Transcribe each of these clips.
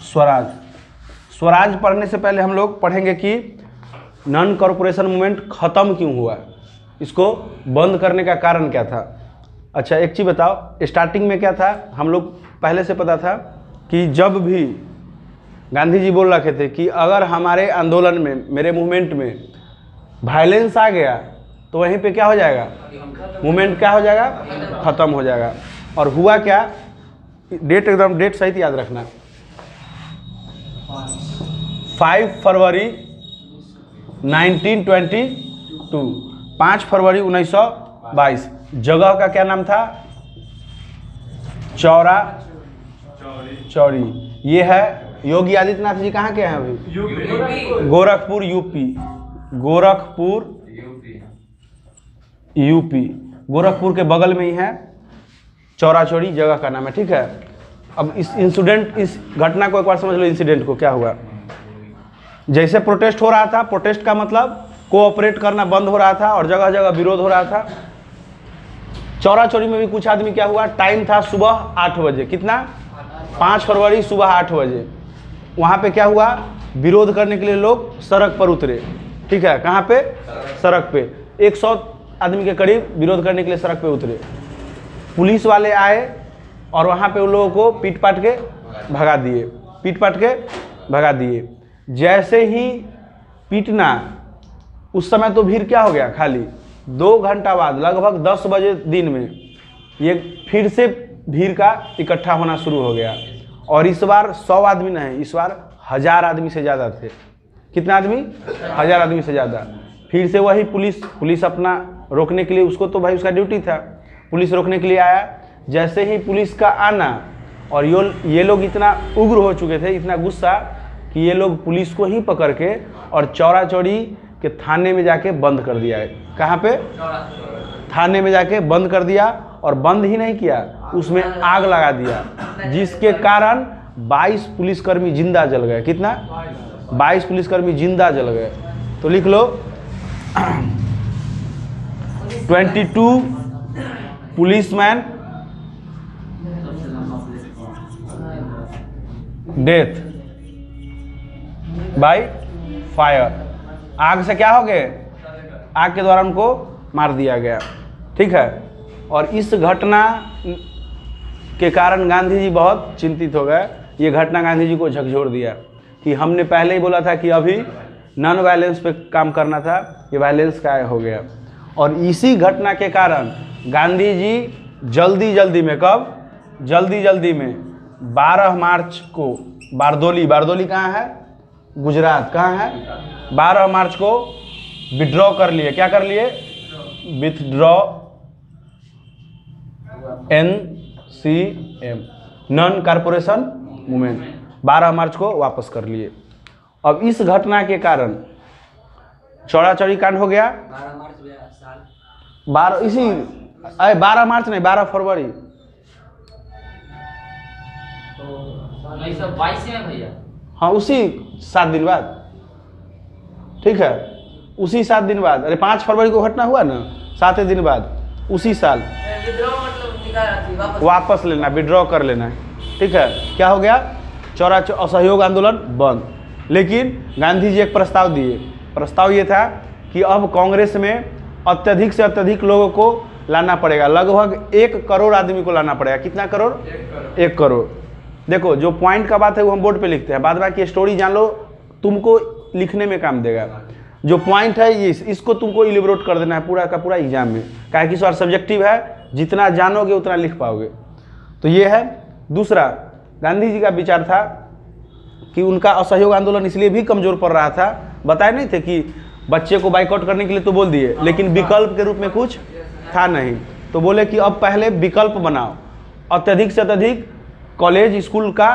स्वराज। स्वराज पढ़ने से पहले हम लोग पढ़ेंगे कि नॉन कॉरपोरेशन मूवमेंट खत्म क्यों हुआ, इसको बंद करने का कारण क्या था। अच्छा एक चीज़ बताओ, स्टार्टिंग में क्या था, हम लोग पहले से पता था कि जब भी गांधी जी बोल रखे थे कि अगर हमारे आंदोलन में, मेरे मूवमेंट में वायलेंस आ गया तो वहीं पे क्या हो जाएगा, मूवमेंट क्या हो जाएगा, खत्म हो जाएगा। और हुआ क्या, डेट एकदम डेट सहित याद रखना, 5 फरवरी 1922, 5 फरवरी 1922। जगह का क्या नाम था, चौरा चौरी। ये है योगी आदित्यनाथ जी कहाँ के हैं अभी, गोरखपुर यूपी, गोरखपुर यूपी, गोरखपुर के बगल में ही है, चौरा चौरी जगह का नाम है। ठीक है, अब इस इंसिडेंट, इस घटना को एक बार समझ लो, इंसिडेंट को क्या हुआ। जैसे प्रोटेस्ट हो रहा था, प्रोटेस्ट का मतलब कोऑपरेट करना बंद हो रहा था और जगह जगह विरोध हो रहा था। चौरा चौरी में भी कुछ आदमी क्या हुआ, टाइम था सुबह 8 बजे, कितना, 5 फरवरी सुबह 8 बजे। वहाँ पे क्या हुआ, विरोध करने के लिए लोग सड़क पर उतरे। ठीक है, कहाँ पे, सड़क पे 100 आदमी के करीब विरोध करने के लिए सड़क पे उतरे। पुलिस वाले आए और वहाँ पे उन लोगों को पीट पाट के भगा दिए, पीट पाट के भगा दिए। जैसे ही पीटना, उस समय तो भीड़ क्या हो गया खाली, 2 घंटा बाद लगभग 10 बजे दिन में ये फिर से भीड़ का इकट्ठा होना शुरू हो गया। और इस बार 100 आदमी नहीं, इस बार 1000 आदमी से ज़्यादा थे। कितना आदमी, 1000 आदमी से ज़्यादा। फिर से वही पुलिस अपना रोकने के लिए, उसको तो भाई उसका ड्यूटी था, पुलिस रोकने के लिए आया। जैसे ही पुलिस का आना, और ये लोग इतना उग्र हो चुके थे, इतना गुस्सा, कि ये लोग पुलिस को ही पकड़ के और चौरा चौरी के थाने में जाके बंद कर दिया है। कहाँ पे, थाने में जाके बंद कर दिया। और बंद ही नहीं किया, उसमें आग लगा दिया, जिसके कारण 22 पुलिसकर्मी जिंदा जल गए। कितना, 22 पुलिसकर्मी जिंदा जल गए। तो लिख लो 22 पुलिसमैन डेथ बाय फायर। आग से क्या हो गए, आग के द्वारा उनको मार दिया गया। ठीक है, और इस घटना के कारण गांधी जी बहुत चिंतित हो गए। ये घटना गांधी जी को झकझोर दिया कि हमने पहले ही बोला था कि अभी नॉन वायलेंस पे काम करना था, ये वायलेंस का हो गया। और इसी घटना के कारण गांधी जी जल्दी में, कब, जल्दी में 12 मार्च को बारदोली कहाँ है, गुजरात, कहाँ है, 12 मार्च को विड्रॉ कर लिए। क्या कर लिए, withdraw, NCM, non corporation movement, 12 मार्च को वापस कर लिए। अब इस घटना के कारण चौरा चौरी कांड हो गया। 12 मार्च नहीं, 12 फरवरी। तो 22 में भैया, हाँ उसी 7 दिन बाद। ठीक है, उसी 7 दिन बाद, अरे 5 फरवरी को घटना हुआ ना, 7 दिन बाद, उसी साल वापस लेना, विड्रॉ कर लेना है। ठीक है, क्या हो गया, चौरा असहयोग आंदोलन बंद। लेकिन गांधी जी एक प्रस्ताव दिए। प्रस्ताव ये था कि अब कांग्रेस में अत्यधिक से अत्यधिक लोगों को लाना पड़ेगा, लगभग 1 करोड़ आदमी को लाना पड़ेगा। कितना करोड़, 1 करोड़। देखो जो पॉइंट का बात है वो हम बोर्ड पे लिखते हैं, बाद बाकी स्टोरी जान लो, तुमको लिखने में काम देगा। जो पॉइंट है ये, इसको तुमको इलिबरेट कर देना है पूरा का पूरा एग्जाम में, काहे कि इस बार सब्जेक्टिव है, जितना जानोगे उतना लिख पाओगे। तो ये है। दूसरा, गांधी जी का विचार था कि उनका असहयोग आंदोलन इसलिए भी कमजोर पड़ रहा था, बताए नहीं थे कि बच्चे को बाइकआउट करने के लिए तो बोल दिए, लेकिन विकल्प के रूप में कुछ था नहीं। तो बोले कि अब पहले विकल्प बनाओ, अत्यधिक से अत्यधिक कॉलेज स्कूल का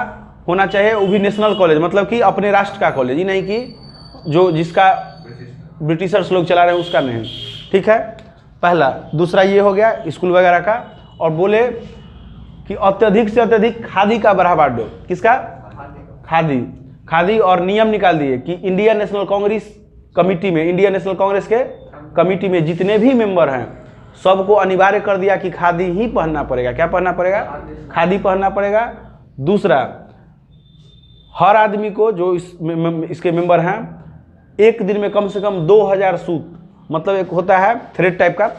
होना चाहिए, वो भी नेशनल कॉलेज, मतलब कि अपने राष्ट्र का कॉलेज, ही नहीं कि जो जिसका ब्रिटिशर्स लोग चला रहे हैं उसका नहीं। ठीक है, पहला। दूसरा ये हो गया स्कूल वगैरह का। और बोले कि अत्यधिक से अत्यधिक खादी का बढ़ावा दो। किसका, खादी। और नियम निकाल दिए कि इंडियन नेशनल कांग्रेस कमेटी में, इंडियन नेशनल कांग्रेस के कमेटी में जितने भी मेंबर हैं सबको अनिवार्य कर दिया कि खादी ही पहनना पड़ेगा। क्या पहनना पड़ेगा, खादी पहनना पड़ेगा। दूसरा, हर आदमी को जो इसके मेंबर हैं एक दिन में कम से कम 2000 सूत, मतलब एक होता है थ्रेड टाइप का,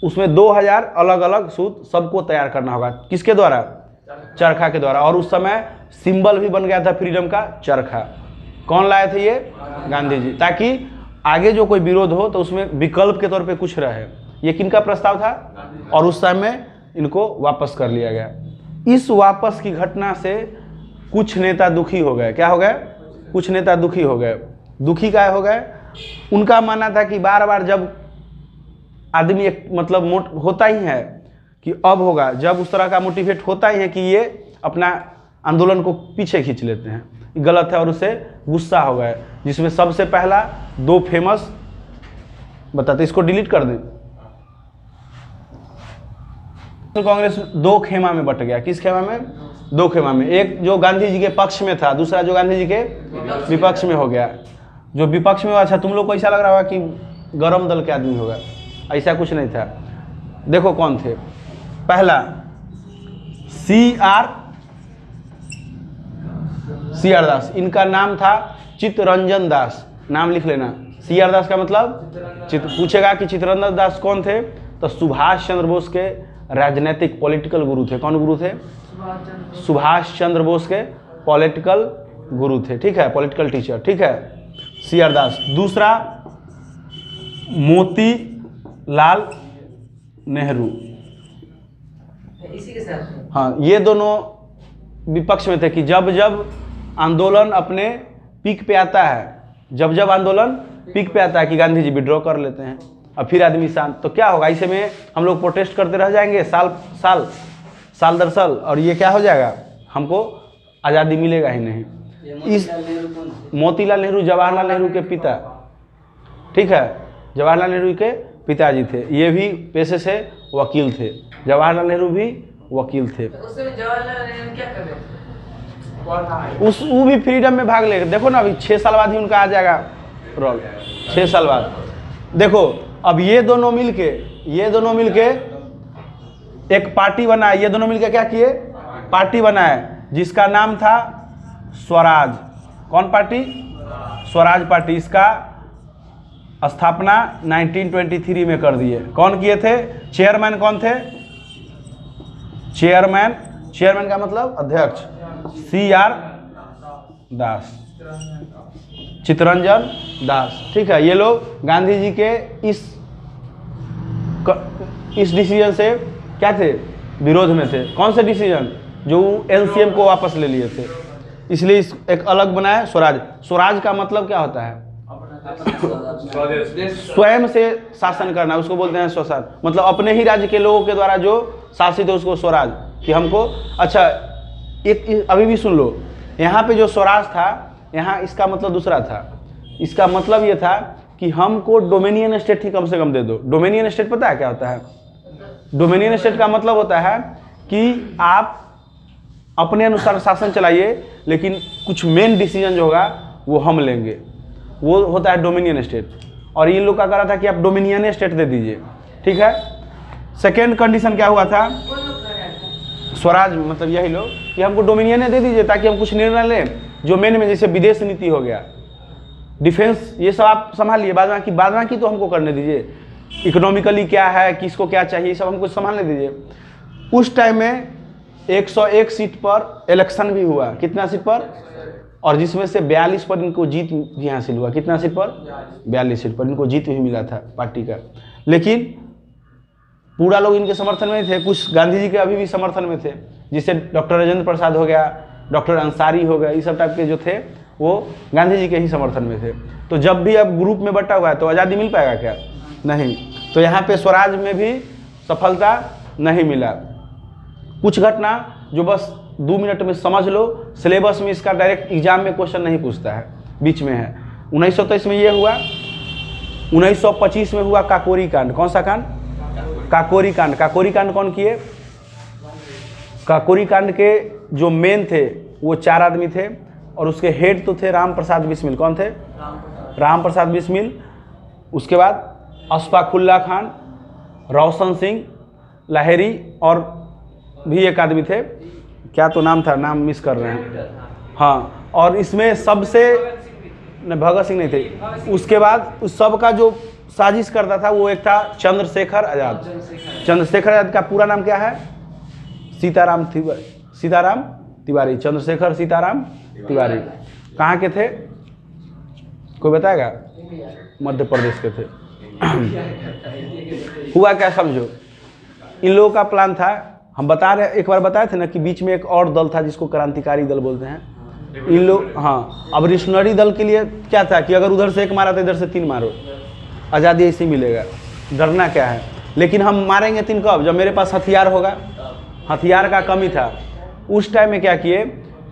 उसमें 2000 अलग अलग सूत सबको तैयार करना होगा। किसके द्वारा? चरखा के द्वारा। और उस समय सिंबल भी बन गया था फ्रीडम का, चरखा। कौन लाए थे ये? गांधी जी, ताकि आगे जो कोई विरोध हो तो उसमें विकल्प के तौर पे कुछ रहे। ये किनका प्रस्ताव था? और उस समय इनको वापस कर लिया गया। इस वापस की घटना से कुछ नेता दुखी हो गए। क्या हो गए? कुछ नेता दुखी हो गए। दुखी क्या हो गए? उनका मानना था कि बार बार जब आदमी एक मतलब होता ही है कि अब होगा, जब उस तरह का मोटिवेट होता ही है कि ये अपना आंदोलन को पीछे खींच लेते हैं, गलत है, और उससे गुस्सा हो गए। जिसमें सबसे पहला 2 फेमस बताते, इसको डिलीट कर दें। कांग्रेस 2 खेमा में बट गया। किस खेमा में? 2 खेमा में। एक जो गांधी जी के पक्ष में था, दूसरा जो गांधी जी के विपक्ष में हो गया। जो विपक्ष में हुआ, अच्छा तुम लोग को ऐसा लग रहा होगा कि गरम दल के आदमी होगा, ऐसा कुछ नहीं था। देखो कौन थे। पहला CR दास, इनका नाम था चित्तरंजन दास, नाम लिख लेना। CR दास का मतलब पूछेगा कि चित्तरंजन दास कौन थे, तो सुभाष चंद्र बोस के राजनीतिक पॉलिटिकल गुरु थे। कौन गुरु थे? सुभाष चंद्र बोस के पॉलिटिकल गुरु थे, ठीक है, पॉलिटिकल टीचर, ठीक है, CR दास। दूसरा मोतीलाल नेहरू, इसी के साथ, हाँ, ये दोनों विपक्ष में थे कि जब जब आंदोलन अपने पीक पे आता है, जब जब आंदोलन पीक पे आता है कि गांधी जी विड्रॉ कर लेते हैं, और फिर आदमी शांत, तो क्या होगा? ऐसे में हम लोग प्रोटेस्ट करते रह जाएंगे साल दर साल, और ये क्या हो जाएगा? हमको आज़ादी मिलेगा ही नहीं। इस मोतीलाल नेहरू जवाहरलाल नेहरू के पिता, ठीक है, जवाहरलाल नेहरू के पिताजी थे। ये भी पेशे से वकील थे, जवाहरलाल नेहरू भी वकील थे। जवाहरलाल नेहरू क्या कर रहे थे? वो भी फ्रीडम में भाग लेगा। देखो ना, अभी 6 साल बाद ही उनका आ जाएगा रोल, 6 साल बाद। देखो अब ये दोनों मिलके एक पार्टी बनाए। ये दोनों मिलके क्या किए? पार्टी बनाए, जिसका नाम था स्वराज। कौन पार्टी? स्वराज पार्टी। इसका स्थापना 1923 में कर दिए। कौन किए थे? चेयरमैन कौन थे? चेयरमैन का मतलब अध्यक्ष, CR दास, चित्तरंजन दास, ठीक है। ये लोग गांधी जी के इस डिसीजन से क्या थे? विरोध में थे। कौन से डिसीजन? जो LCM को वापस ले लिए थे, इसलिए एक अलग बनाया स्वराज। स्वराज का मतलब क्या होता है? स्वयं से शासन करना, उसको बोलते हैं स्वशासन। मतलब अपने ही राज्य के लोगों के द्वारा जो शासित है उसको स्वराज। कि हमको, अच्छा एक अभी भी सुन लो, यहाँ पे जो स्वराज था, यहाँ इसका मतलब दूसरा था। इसका मतलब ये था कि हमको डोमिनियन स्टेट ही कम से कम दे दो। डोमिनियन स्टेट पता है क्या होता है? डोमिनियन स्टेट का मतलब होता है कि आप अपने अनुसार शासन चलाइए, लेकिन कुछ मेन डिसीजन जो होगा वो हम लेंगे, वो होता है डोमिनियन स्टेट। और ये लोग का कह रहा था कि आप डोमिनियन स्टेट दे दीजिए, ठीक है। सेकेंड कंडीशन क्या हुआ था? स्वराज मतलब यही लोग कि हमको डोमिनियन दे दीजिए ताकि हम कुछ निर्णय लें जो मेन में, जैसे विदेश नीति हो गया, डिफेंस, ये सब आप संभालिए, बाद बाकी तो हमको करने दीजिए। इकोनॉमिकली क्या है, किसको क्या चाहिए, ये सब हमको संभालने दीजिए। उस टाइम में 101 सीट पर इलेक्शन भी हुआ। कितना सीट पर? और जिसमें से 42 पर इनको जीत भी हासिल हुआ। कितना सीट पर? 42 सीट पर इनको जीत भी मिला था पार्टी का। लेकिन पूरा लोग इनके समर्थन में थे, कुछ गांधी जी के अभी भी समर्थन में थे, जिससे डॉक्टर राजेंद्र प्रसाद हो गया, डॉक्टर अंसारी हो गया, ये सब टाइप के जो थे वो गांधी जी के ही समर्थन में थे। तो जब भी अब ग्रुप में बटा हुआ है तो आज़ादी मिल पाएगा क्या? नहीं। तो यहाँ पे स्वराज में भी सफलता नहीं मिला। कुछ घटना जो बस 2 मिनट में समझ लो, सिलेबस में इसका डायरेक्ट एग्जाम में क्वेश्चन नहीं पूछता है, बीच में है। 1923 में ये हुआ, 1925 में हुआ काकोरी कांड। कौन सा कांड? काकोरी कांड। काकोरी कांड कौन किए? काकोरी कांड के जो मेन थे वो 4 आदमी थे, और उसके हेड तो थे राम प्रसाद बिस्मिल। कौन थे? राम प्रसाद बिस्मिल। उसके बाद अशफाकुल्ला खान, रोशन सिंह लाहिरी, और भी एक आदमी थे, क्या तो नाम था, नाम मिस कर रहे हैं, हाँ, और इसमें सबसे नहीं, भगत सिंह नहीं थे। उसके बाद उस सब का जो साजिश करता था वो एक था चंद्रशेखर आज़ाद। चंद्रशेखर आज़ाद का पूरा नाम क्या है? सीताराम तिवारी। चंद्रशेखर सीताराम तिवारी कहाँ के थे? कोई बताएगा? मध्य प्रदेश के थे। हुआ क्या समझो, इन लोगों का प्लान था, हम बता रहे, एक बार बताए थे ना कि बीच में एक और दल था जिसको क्रांतिकारी दल बोलते हैं। इन लोग, हाँ, अब रिवोल्यूशनरी दल के लिए क्या था कि अगर उधर से एक मारा तो इधर से 3 मारो, आज़ादी ऐसे मिलेगा, डरना क्या है। लेकिन हम मारेंगे 3 कब? जब मेरे पास हथियार होगा। हथियार का कमी था उस टाइम में। क्या किए?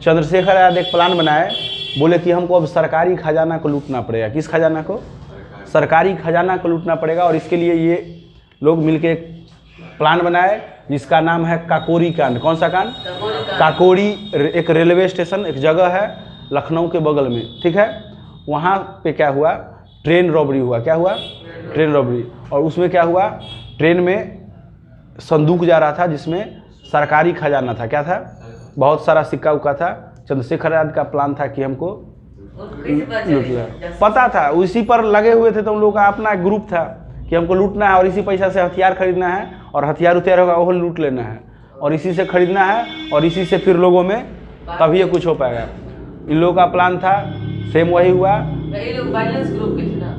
चंद्रशेखर आज़ाद एक प्लान बनाए, बोले कि हमको अब सरकारी खजाना को लूटना पड़ेगा। किस खजाना को? सरकारी खजाना को लूटना पड़ेगा। और इसके लिए ये लोग मिलके एक प्लान बनाए जिसका नाम है काकोरी कांड। कौन सा कांड? काकोरी। एक रेलवे स्टेशन, एक जगह है लखनऊ के बगल में, ठीक है। वहाँ पे क्या हुआ? ट्रेन रॉबरी हुआ। क्या हुआ? Train robbery. और उसमें क्या हुआ? ट्रेन में संदूक जा रहा था जिसमें सरकारी खजाना था। क्या था? बहुत सारा सिक्का उक्का था। चंद्रशेखर आज़ाद का प्लान था कि हमको लूटना, पता था, उसी पर लगे हुए थे। तो उन लोगों का अपना ग्रुप था कि हमको लूटना है और इसी पैसा से हथियार खरीदना है, और हथियार उथियार होगा वो लूट लेना है, और इसी से खरीदना है, और इसी से फिर लोगों में तभी ये कुछ हो पाएगा। इन लोगों का प्लान था। सेम वही हुआ। ये लोग वायलेंस ग्रुप के थे ना?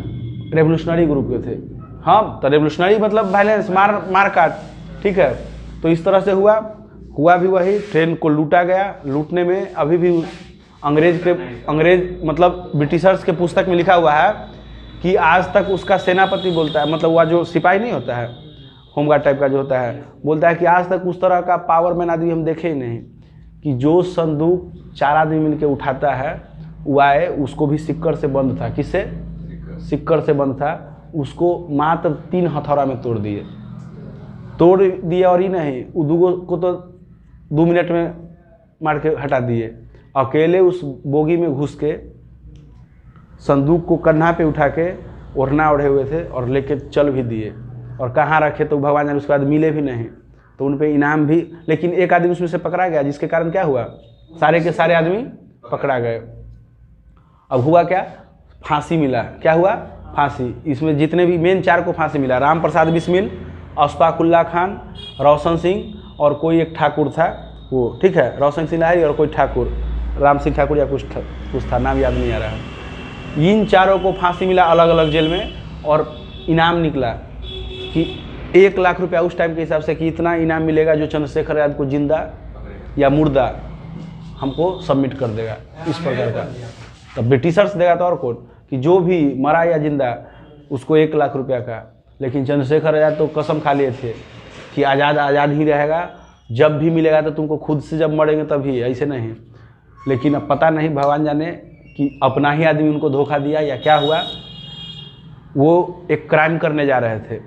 रेवोल्यूशनरी ग्रुप के थे। हाँ, तो रेवोल्यूशनरी मतलब वायलेंस, मार काट, ठीक है। तो इस तरह से हुआ भी वही। ट्रेन को लूटा गया। लूटने में अभी भी अंग्रेज मतलब ब्रिटिशर्स के पुस्तक में लिखा हुआ है कि आज तक उसका सेनापति बोलता है, मतलब वह जो सिपाही नहीं होता है, होमगार्ड टाइप का जो होता है, बोलता है कि आज तक उस तरह का पावरमैन आदमी हम देखे ही नहीं कि जो संदूक 4 आदमी मिलकर उठाता है वो आए। उसको भी सिक्कर से बंद था। किससे? सिक्कर से बंद था। उसको मात्र 3 हथौड़ा में तोड़ दिए। और ही नहीं, उदूगो को तो 2 मिनट में मार के हटा दिए। अकेले उस बोगी में घुस के संदूक को कन्हा पे उठा के, ओढ़ना ओढ़े हुए थे, और लेके चल भी दिए। और कहाँ रखे तो भगवान जाने। उसके बाद मिले भी नहीं, तो उन पे इनाम भी। लेकिन एक आदमी उसमें से पकड़ा गया, जिसके कारण क्या हुआ? सारे के सारे आदमी पकड़ा गए। अब हुआ क्या? फांसी मिला। क्या हुआ? फांसी। इसमें जितने भी मेन 4 को फांसी मिला। राम प्रसाद बिस्मिल, अशफाकुल्ला खान, रोशन सिंह और कोई एक ठाकुर था वो, ठीक है, रोशन सिंह लाहिरी और कोई ठाकुर, राम सिंह ठाकुर या कुछ था, नाम याद नहीं आ रहा है। इन 4 को फांसी मिला अलग अलग जेल में। और इनाम निकला कि 1 लाख रुपया उस टाइम के हिसाब से, कि इतना इनाम मिलेगा जो चंद्रशेखर आज़ाद को जिंदा या मुर्दा हमको सबमिट कर देगा, इस प्रकार का। तब ब्रिटिशर्स देगा तो और कौन, कि जो भी मरा या जिंदा उसको 1 लाख रुपया का। लेकिन चंद्रशेखर आज़ाद तो कसम खा लिए थे कि आज़ाद ही रहेगा, जब भी मिलेगा तो तुमको खुद से जब मरेंगे तभी, ऐसे नहीं। लेकिन अब पता नहीं, भगवान जाने कि अपना ही आदमी उनको धोखा दिया या क्या हुआ। वो एक क्राइम करने जा रहे थे।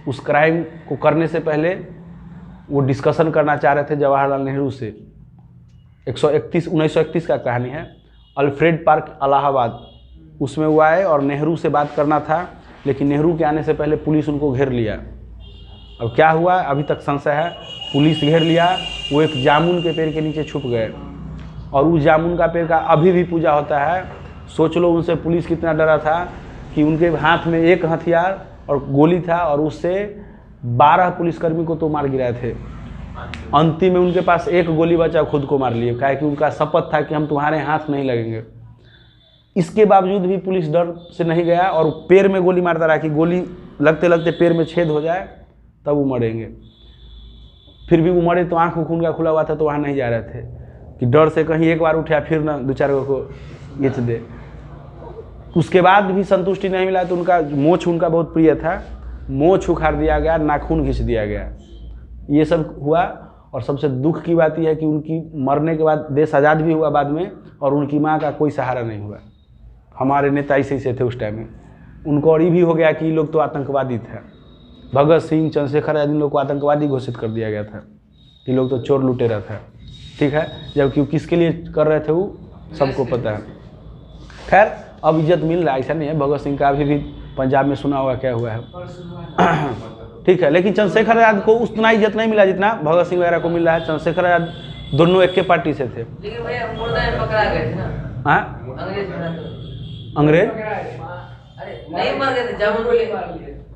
उस क्राइम को करने से पहले वो डिस्कशन करना चाह रहे थे जवाहरलाल नेहरू से। 1931 का कहानी है। अल्फ्रेड पार्क इलाहाबाद, उसमें वो आए और नेहरू से बात करना था। लेकिन नेहरू के आने से पहले पुलिस उनको घेर लिया। अब क्या हुआ अभी तक संशय है। पुलिस घेर लिया, वो एक जामुन के पेड़ के नीचे छुप गए, और उस जामुन का पेड़ का अभी भी पूजा होता है। सोच लो उनसे पुलिस कितना डरा था कि उनके हाथ में एक हथियार और गोली था, और उससे 12 पुलिसकर्मी को तो मार गिराए थे। अंतिम में उनके पास एक गोली बचा, खुद को मार लिए, काहे कि उनका शपथ था कि हम तुम्हारे हाथ नहीं लगेंगे। इसके बावजूद भी पुलिस डर से नहीं गया और पैर में गोली मारता रहा कि गोली लगते लगते पैर में छेद हो जाए तब वो मरेंगे। फिर भी वो मरे तो आँख खून का खुला हुआ था, तो वहाँ नहीं जा रहे थे कि डर से कहीं एक बार उठा फिर ना 2-4 को घिंच दे। उसके बाद भी संतुष्टि नहीं मिला तो उनका मोछ उनका बहुत प्रिय था, मोछ उखाड़ दिया गया, नाखून खींच दिया गया। ये सब हुआ। और सबसे दुख की बात यह है कि उनकी मरने के बाद देश आज़ाद भी हुआ बाद में, और उनकी माँ का कोई सहारा नहीं हुआ। हमारे नेता ऐसे थे उस टाइम में। उनको और ये भी हो गया कि ये लोग तो आतंकवादी थे। भगत सिंह, चंद्रशेखर आज़ाद, इन लोग को आतंकवादी घोषित कर दिया गया था। ये लोग तो चोर लुटेरा था, ठीक है। जबकि किसके लिए कर रहे थे वो सबको पता है। खैर अब इज्जत मिल रहा है, ऐसा नहीं है। भगत सिंह का अभी भी पंजाब में सुना होगा क्या हुआ है, ठीक है। लेकिन चंद्रशेखर आज़ाद को उतना इज्जत नहीं मिला जितना भगत सिंह वगैरह को मिल रहा है। चंद्रशेखर आज़ाद दोनों एक के पार्टी से थे। लेकिन भैया मुर्दा में पकड़ा गए थे ना, हाँ, अंग्रेज बना तो। अंग्रेज अरे नहीं मर गए थे, जब उनके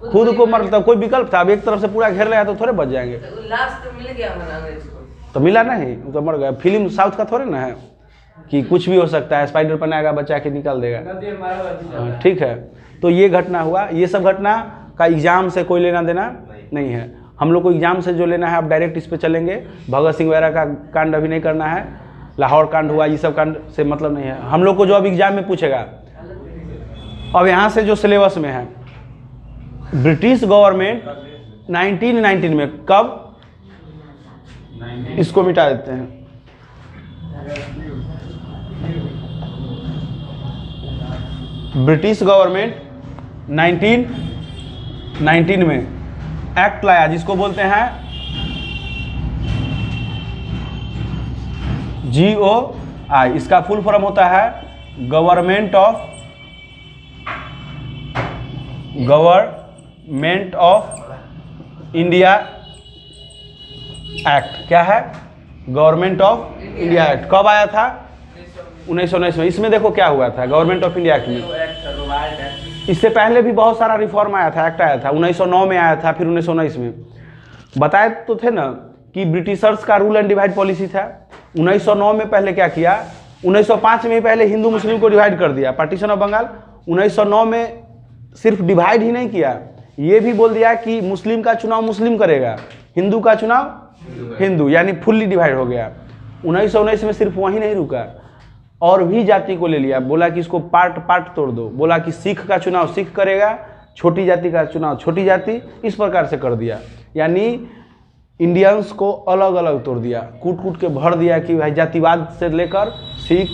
खुद को मरता कोई विकल्प था? अब एक तरफ से पूरा घेर लिया तो थोड़े बच जाएंगे। लास्ट तो मिल गया हमें अंग्रेज को। तो मिला नहीं, वो तो मर गया। फिल्म साउथ का थोड़े ना है कि कुछ भी हो सकता है, स्पाइडर बनाएगा बचा के निकाल देगा। हाँ, ठीक है। तो ये घटना हुआ। ये सब घटना का एग्जाम से कोई लेना देना नहीं है। हम लोग को एग्जाम से जो लेना है, आप डायरेक्ट इस पे चलेंगे। भगत सिंह वगैरह का कांड अभी नहीं करना है, लाहौर कांड हुआ, ये सब कांड से मतलब नहीं है। हम लोग को जो अब एग्जाम में पूछेगा, अब यहाँ से जो सिलेबस में है, ब्रिटिश गवर्नमेंट 1919 में कब, इसको मिटा देते हैं। ब्रिटिश गवर्नमेंट 1919 में एक्ट लाया जिसको बोलते हैं GOI। इसका फुल फॉर्म होता है गवर्नमेंट ऑफ इंडिया एक्ट। क्या है? Government of India act. कब आया था? 1919 में। इसमें देखो क्या हुआ था गवर्नमेंट ऑफ इंडिया एक्ट में। इससे पहले भी बहुत सारा रिफॉर्म आया था, एक्ट आया था। 1909 में आया था, फिर 1919 में। बताए तो थे ना कि ब्रिटिशर्स का रूल एंड डिवाइड पॉलिसी था। 1909 में पहले क्या किया, 1905 में पहले हिंदू मुस्लिम को डिवाइड कर दिया, पार्टीशन ऑफ बंगाल। 1909 में सिर्फ डिवाइड ही नहीं किया, ये भी बोल दिया कि मुस्लिम का चुनाव मुस्लिम करेगा, हिंदू का चुनाव हिंदू, यानी फुल्ली डिवाइड हो गया। 1919 में सिर्फ वहीं नहीं रुका, और भी जाति को ले लिया। बोला कि इसको पार्ट पार्ट तोड़ दो। बोला कि सिख का चुनाव सिख करेगा, छोटी जाति का चुनाव छोटी जाति, इस प्रकार से कर दिया। यानी इंडियंस को अलग अलग तोड़ दिया, कूट कूट के भर दिया कि भाई जातिवाद से लेकर सिख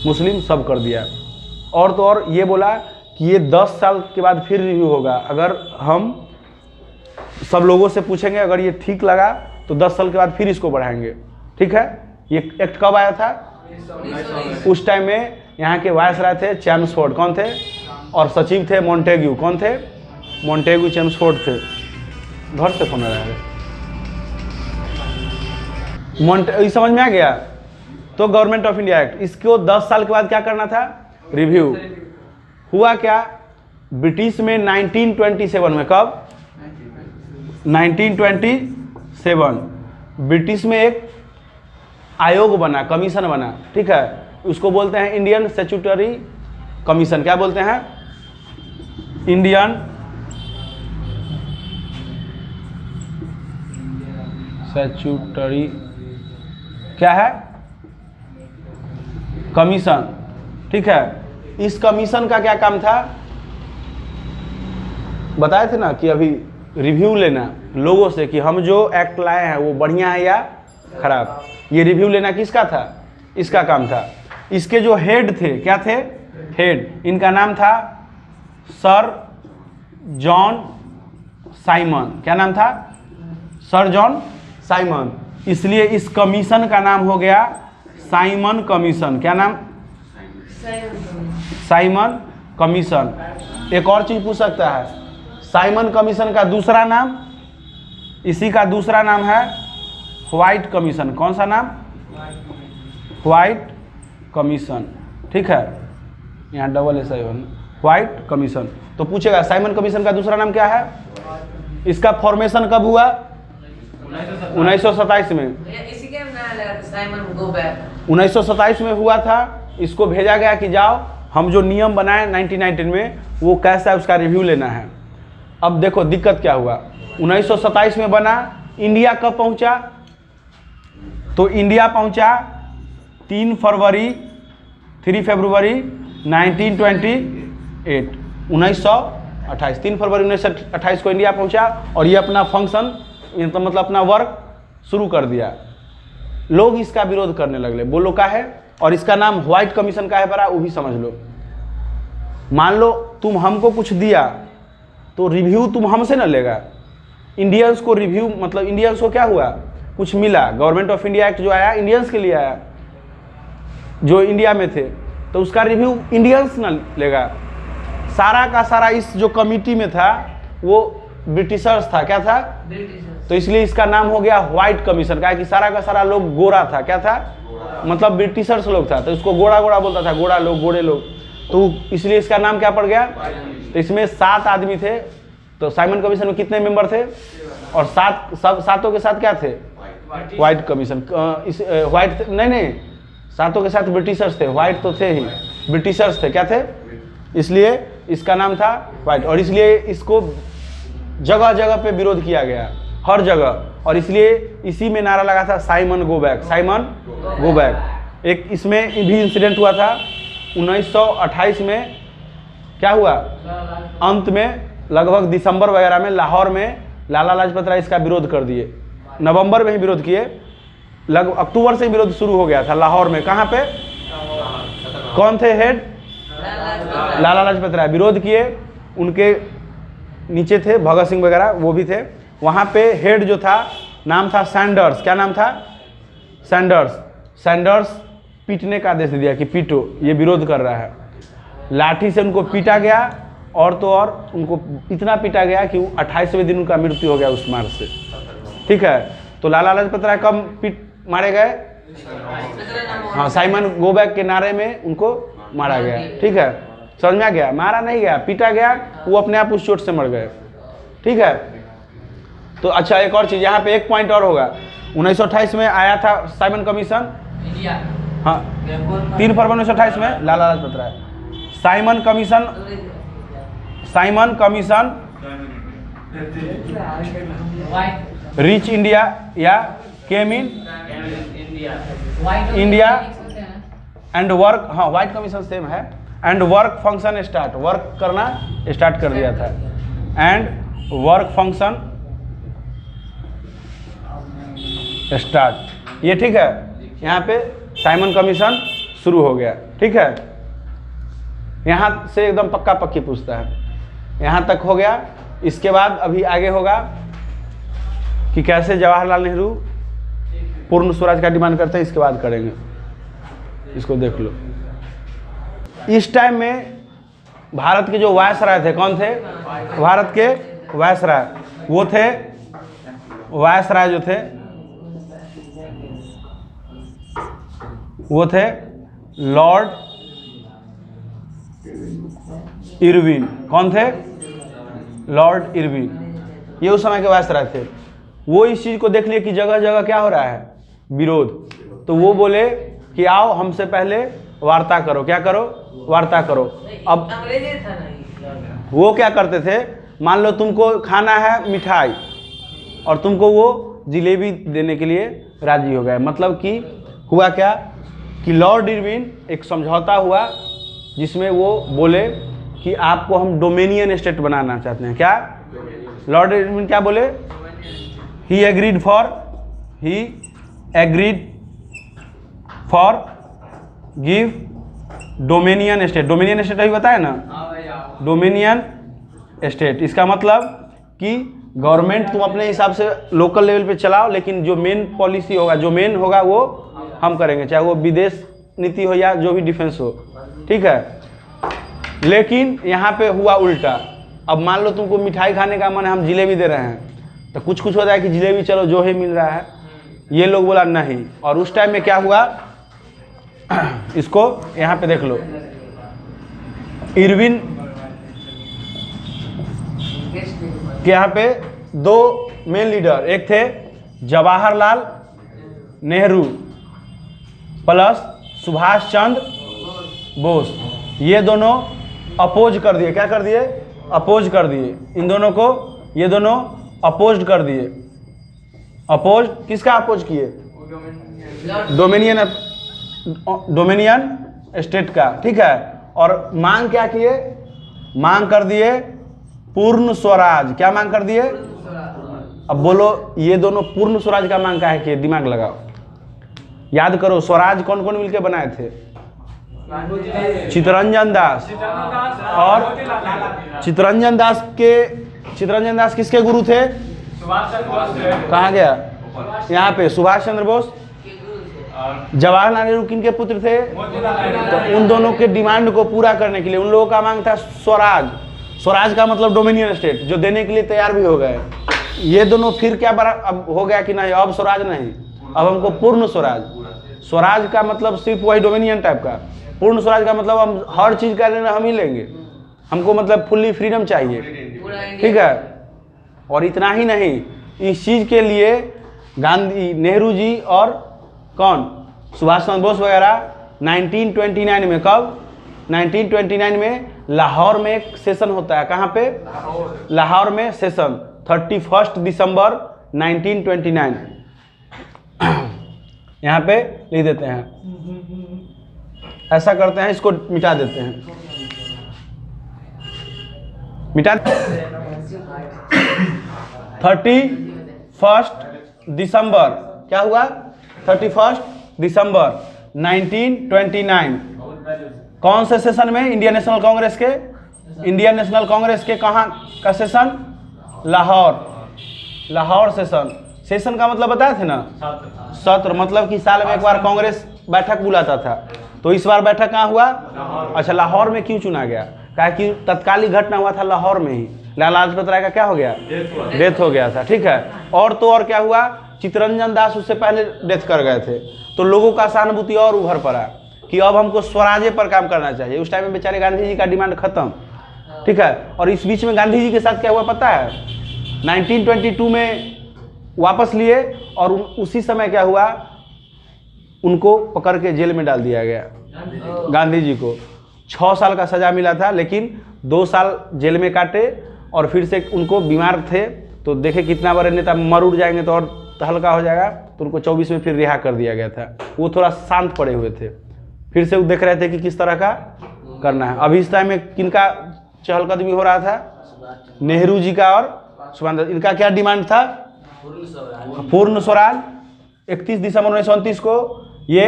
मुस्लिम सब कर दिया। और तो और ये बोला कि ये 10 साल के बाद फिर रिव्यू होगा। अगर हम सब लोगों से पूछेंगे, अगर ये ठीक लगा तो 10 साल के बाद फिर इसको बढ़ाएंगे। ठीक है। ये एक्ट कब आया था? उस टाइम में यहाँ के वायसराय थे चैम्सफोर्ड। कौन थे? और सचिव थे मॉन्टेग्यू। कौन थे? मॉन्टेग्यू चैम्सफोर्ड थे। घर से फोन आ रहा है। समझ में आ गया? तो गवर्नमेंट ऑफ इंडिया एक्ट, इसको 10 साल के बाद क्या करना था? रिव्यू। हुआ क्या? ब्रिटिश में 1927 में, कब? 1927 ब्रिटिश में एक आयोग बना, कमीशन बना। ठीक है। उसको बोलते हैं इंडियन स्टैट्यूटरी कमीशन। क्या बोलते हैं? इंडियन स्टैट्यूटरी क्या है? कमीशन। ठीक है। इस कमीशन का क्या काम था? बताए थे ना कि अभी रिव्यू लेना लोगों से कि हम जो एक्ट लाए हैं वो बढ़िया है या खराब। ये रिव्यू लेना किसका था? इसका काम था। इसके जो हेड थे, क्या थे? हेड। इनका नाम था सर जॉन साइमन। क्या नाम था? Sir John Simon. इसलिए इस कमीशन का नाम हो गया साइमन कमीशन। क्या नाम? Simon commission. एक और चीज पूछ सकता है, साइमन कमीशन का दूसरा नाम, इसी का दूसरा नाम है व्हाइट कमीशन। कौन सा नाम? White commission. ठीक है। यहाँ double S I white commission. तो पूछेगा साइमन कमीशन का दूसरा नाम क्या है? इसका फॉर्मेशन कब हुआ? 1927 में। इसी के नाम लगा था साइमन गो बैक। 1927 में हुआ था। इसको भेजा गया कि जाओ हम जो नियम बनाए 1919 में वो कैसा है उसका रिव्यू लेना है। अब देखो दिक्कत क्या हुआ। 1927 में बना, इंडिया कब पहुंचा? तो इंडिया पहुंचा 3 फरवरी 1928 1928 3 फरवरी 1928 को इंडिया पहुंचा और ये अपना फंक्शन मतलब अपना वर्क शुरू कर दिया। लोग इसका विरोध करने लगले, बोलो का है। और इसका नाम व्हाइट कमीशन का है पड़ा, वो भी समझ लो। मान लो तुम हमको कुछ दिया तो रिव्यू तुम हमसे न लेगा। इंडियंस को रिव्यू मतलब इंडियंस को क्या हुआ? कुछ मिला। गवर्नमेंट ऑफ इंडिया एक्ट जो आया इंडियंस के लिए आया, जो इंडिया में थे, तो उसका रिव्यू इंडियंस न लेगा। सारा का सारा इस जो कमिटी में था वो ब्रिटिशर्स था। क्या था? तो इसलिए इसका नाम हो गया व्हाइट कमीशन। क्या कि सारा का सारा लोग गोरा था, क्या था, मतलब ब्रिटिशर्स लोग था, तो इसको गोरा गोरा बोलता था, गोरा लोग, गोरे लोग, तो इसलिए इसका नाम क्या पड़ गया। तो इसमें 7 आदमी थे, तो साइमन कमीशन में कितने मेंबर थे, और सातों के साथ क्या थे, व्हाइट कमीशन। इस व्हाइट नहीं, सातों के साथ ब्रिटिशर्स थे, व्हाइट तो थे ही, ब्रिटिशर्स थे, क्या थे, इसलिए इसका नाम था व्हाइट। और इसलिए इसको जगह जगह पे विरोध किया गया, हर जगह, और इसलिए इसी में नारा लगा था Simon go back, Simon go back. एक इसमें भी इंसिडेंट हुआ था 1928 में, क्या हुआ, अंत में लगभग दिसंबर वगैरह में लाहौर में लाला लाजपत राय इसका विरोध कर दिए, नवंबर में ही विरोध किए, लगभग अक्टूबर से विरोध शुरू हो गया था लाहौर में। कहाँ पे, कौन थे हेड, लाला लाजपत राय, विरोध किए, उनके नीचे थे भगत सिंह वगैरह, वो भी थे। वहाँ पे हेड जो था नाम था सैंडर्स, क्या नाम था, सैंडर्स। सैंडर्स पीटने का आदेश दिया कि पीटो, ये विरोध कर रहा है। लाठी से उनको पीटा गया, और तो और उनको इतना पीटा गया कि 28वें दिन उनका मृत्यु हो गया उस मार से, ठीक है। तो लाला लाजपत राय कब मारे गए, हाँ, साइमन गो बैक के नारे में उनको मारा गया, ठीक है, समझ में आ गया, मारा नहीं गया, पीटा गया, वो अपने आप उस चोट से मर गए, ठीक है। तो अच्छा, एक और चीज यहाँ पे एक पॉइंट और होगा, 1928 में आया था साइमन कमीशन, हाँ 3 फरवरी 1928 में Lala Lajpat Rai, Simon commission, Simon commission reach India या came in India and work, हाँ व्हाइट कमीशन सेम है, and work function start, work करना स्टार्ट कर दिया था, एंड वर्क फंक्शन स्टार्ट, ये ठीक है। यहाँ पे साइमन कमीशन शुरू हो गया, ठीक है। यहाँ से एकदम पक्का पक्की पूछता है, यहाँ तक हो गया। इसके बाद अभी आगे होगा कि कैसे जवाहरलाल नेहरू पूर्ण स्वराज का डिमांड करते हैं, इसके बाद करेंगे, इसको देख लो। इस टाइम में भारत के जो वायसराय थे, कौन थे, भारत के वायसराय, वो थे, वायसराय जो थे वो थे लॉर्ड इरविन। कौन थे, लॉर्ड इरविन, ये उस समय के वायसराय थे। वो इस चीज को देख लिए कि जगह जगह क्या हो रहा है, विरोध, तो वो बोले कि आओ हमसे पहले वार्ता करो, क्या करो, वार्ता करो। अब वो क्या करते थे, मान लो तुमको खाना है मिठाई, और तुमको वो जिलेबी देने के लिए राजी हो गए। मतलब कि हुआ क्या कि लॉर्ड इरविन एक समझौता हुआ जिसमें वो बोले कि आपको हम डोमिनियन स्टेट बनाना चाहते हैं। क्या लॉर्ड इरविन क्या बोले, he agreed for give dominion state. Dominion state अभी बताया ना, डोमिनियन स्टेट, इसका मतलब कि गवर्नमेंट तुम अपने हिसाब से लोकल लेवल पे चलाओ, लेकिन जो मेन पॉलिसी होगा, जो मेन होगा वो हम करेंगे, चाहे वो विदेश नीति हो या जो भी डिफेंस हो, ठीक है। लेकिन यहाँ पे हुआ उल्टा। अब मान लो तुमको मिठाई खाने का मन है, हम जिलेबी दे रहे हैं, तो कुछ कुछ होता है कि जिलेबी चलो जो ही मिल रहा है, ये लोग बोला नहीं। और उस टाइम में क्या हुआ, इसको यहाँ पे देख लो, इरविन के यहाँ पे 2 मेन लीडर, एक थे जवाहरलाल नेहरू प्लस सुभाष चंद्र बोस, ये दोनों अपोज कर दिए। क्या कर दिए, अपोज कर दिए इन दोनों को, ये दोनों अपोज कर दिए। अपोज किसका अपोज किए, डोमिनियन स्टेट का, ठीक है। और मांग क्या किए, मांग कर दिए पूर्ण स्वराज। क्या मांग कर दिए, अब बोलो ये दोनों पूर्ण स्वराज का मांग का है कि, दिमाग लगाओ, याद करो स्वराज कौन कौन मिलकर बनाए थे, चित्तरंजन दास, और चित्तरंजन दास किसके गुरु थे, कहाँ गया, यहाँ पे सुभाष चंद्र बोस। जवाहरलाल नेहरू किनके पुत्र थे, तो उन दोनों के डिमांड को पूरा करने के लिए उन लोगों का मांग था स्वराज। स्वराज का मतलब डोमिनियन स्टेट, जो देने के लिए तैयार भी हो गए। ये दोनों फिर क्या बड़ा अब हो गया कि नहीं, अब स्वराज नहीं, अब हमको पूर्ण स्वराज। स्वराज का मतलब सिर्फ वही डोमिनियन टाइप का, पूर्ण स्वराज का मतलब हम हर चीज़ का निर्णय हम ही लेंगे, हमको मतलब फुल्ली फ्रीडम चाहिए, ठीक है। और इतना ही नहीं, इस चीज़ के लिए गांधी, नेहरू जी और कौन, सुभाष चंद्र बोस वगैरह 1929 में, कब 1929 में लाहौर में एक सेशन होता है, कहाँ पे, लाहौर में सेशन 31 दिसंबर 1929, यहाँ पे लिख देते हैं, ऐसा करते हैं, इसको मिटा देते हैं, मिटा 31 दिसंबर, क्या हुआ, 31 दिसंबर 1929, कौन से सेशन में, इंडियन नेशनल कांग्रेस के, इंडियन नेशनल कांग्रेस के कहाँ का session, Lahore, Lahore session. Session का मतलब बताए थे ना, सत्र, मतलब कि साल में एक बार कांग्रेस बैठक बुलाता था, तो इस बार बैठक कहाँ हुआ, अच्छा लाहौर में क्यों चुना गया, कहा कि तत्कालीन घटना हुआ था लाहौर में ही, लाला लाजपत राय का क्या हो गया, डेथ हो गया था, ठीक है। और तो और क्या हुआ, चित्तरंजन दास उससे पहले डेथ कर गए थे, तो लोगों का सहानुभूति और उभर पड़ा कि अब हमको स्वराज्य पर काम करना चाहिए। उस टाइम में बेचारे गांधी जी का डिमांड खत्म, ठीक है। और इस बीच में गांधी जी के साथ क्या हुआ पता है, 1922 में वापस लिए, और उसी समय क्या हुआ, उनको पकड़ के जेल में डाल दिया गया, गांधी जी को 6 साल का सजा मिला था, लेकिन 2 साल जेल में काटे, और फिर से उनको बीमार थे, तो देखे कितना बड़े नेता मर उड़ जाएंगे तो और हल्का हो जाएगा, तो उनको 24 में फिर रिहा कर दिया गया था। वो थोड़ा शांत पड़े हुए थे, फिर से वो देख रहे थे कि किस तरह का करना है। अभी इस टाइम में किनका चहलकदमी हो रहा था, नेहरू जी का और सुभाष, इनका क्या डिमांड था, पूर्ण स्वराज। 31 दिसंबर 1929 को ये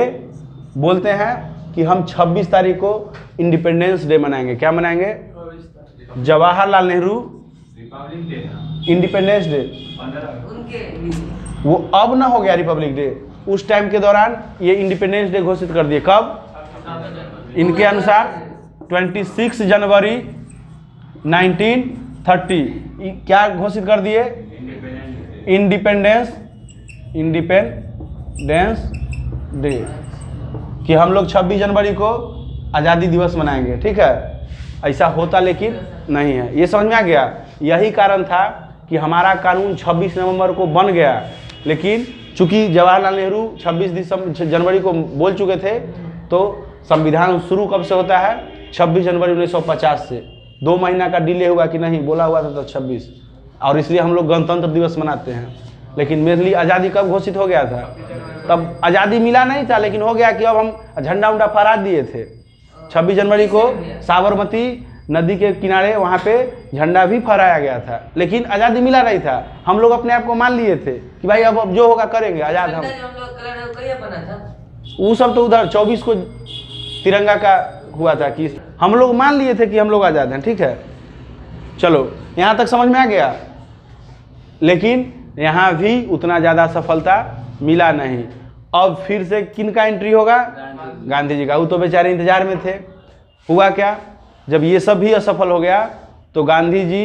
बोलते हैं कि हम 26 तारीख को इंडिपेंडेंस डे मनाएंगे, क्या मनाएंगे, जवाहरलाल नेहरू इंडिपेंडेंस डे। वो अब ना हो गया रिपब्लिक डे, उस टाइम के दौरान ये इंडिपेंडेंस डे घोषित कर दिए, कब, इनके अनुसार 26 जनवरी 1930 क्या घोषित कर दिए, इंडिपेंडेंस डे, कि हम लोग 26 जनवरी को आज़ादी दिवस मनाएंगे, ठीक है। ऐसा होता लेकिन नहीं है, ये समझ में आ गया। यही कारण था कि हमारा कानून 26 नवंबर को बन गया, लेकिन चूंकि जवाहरलाल नेहरू 26 जनवरी को बोल चुके थे, तो संविधान शुरू कब से होता है, 26 जनवरी 1950 से। 2 महीना का डिले हुआ कि नहीं, बोला हुआ था तो 26, और इसलिए हम लोग गणतंत्र दिवस मनाते हैं। लेकिन मेरे लिए आज़ादी कब घोषित हो गया था, तब आज़ादी मिला नहीं था, लेकिन हो गया कि अब हम झंडा उंडा फहरा दिए थे। 26 जनवरी को साबरमती नदी के किनारे वहाँ पे झंडा भी फहराया गया था, लेकिन आज़ादी मिला नहीं था। हम लोग अपने आप को मान लिए थे कि भाई अब जो होगा करेंगे, आज़ाद हम। वो सब तो उधर 24 को तिरंगा का हुआ था कि हम लोग मान लिए थे कि हम लोग आज़ाद हैं, ठीक है। चलो यहाँ तक समझ में आ गया, लेकिन यहाँ भी उतना ज़्यादा सफलता मिला नहीं। अब फिर से किन का एंट्री होगा, गांधी जी का। वो तो बेचारे इंतजार में थे। हुआ क्या, जब ये सब भी असफल हो गया तो गांधी जी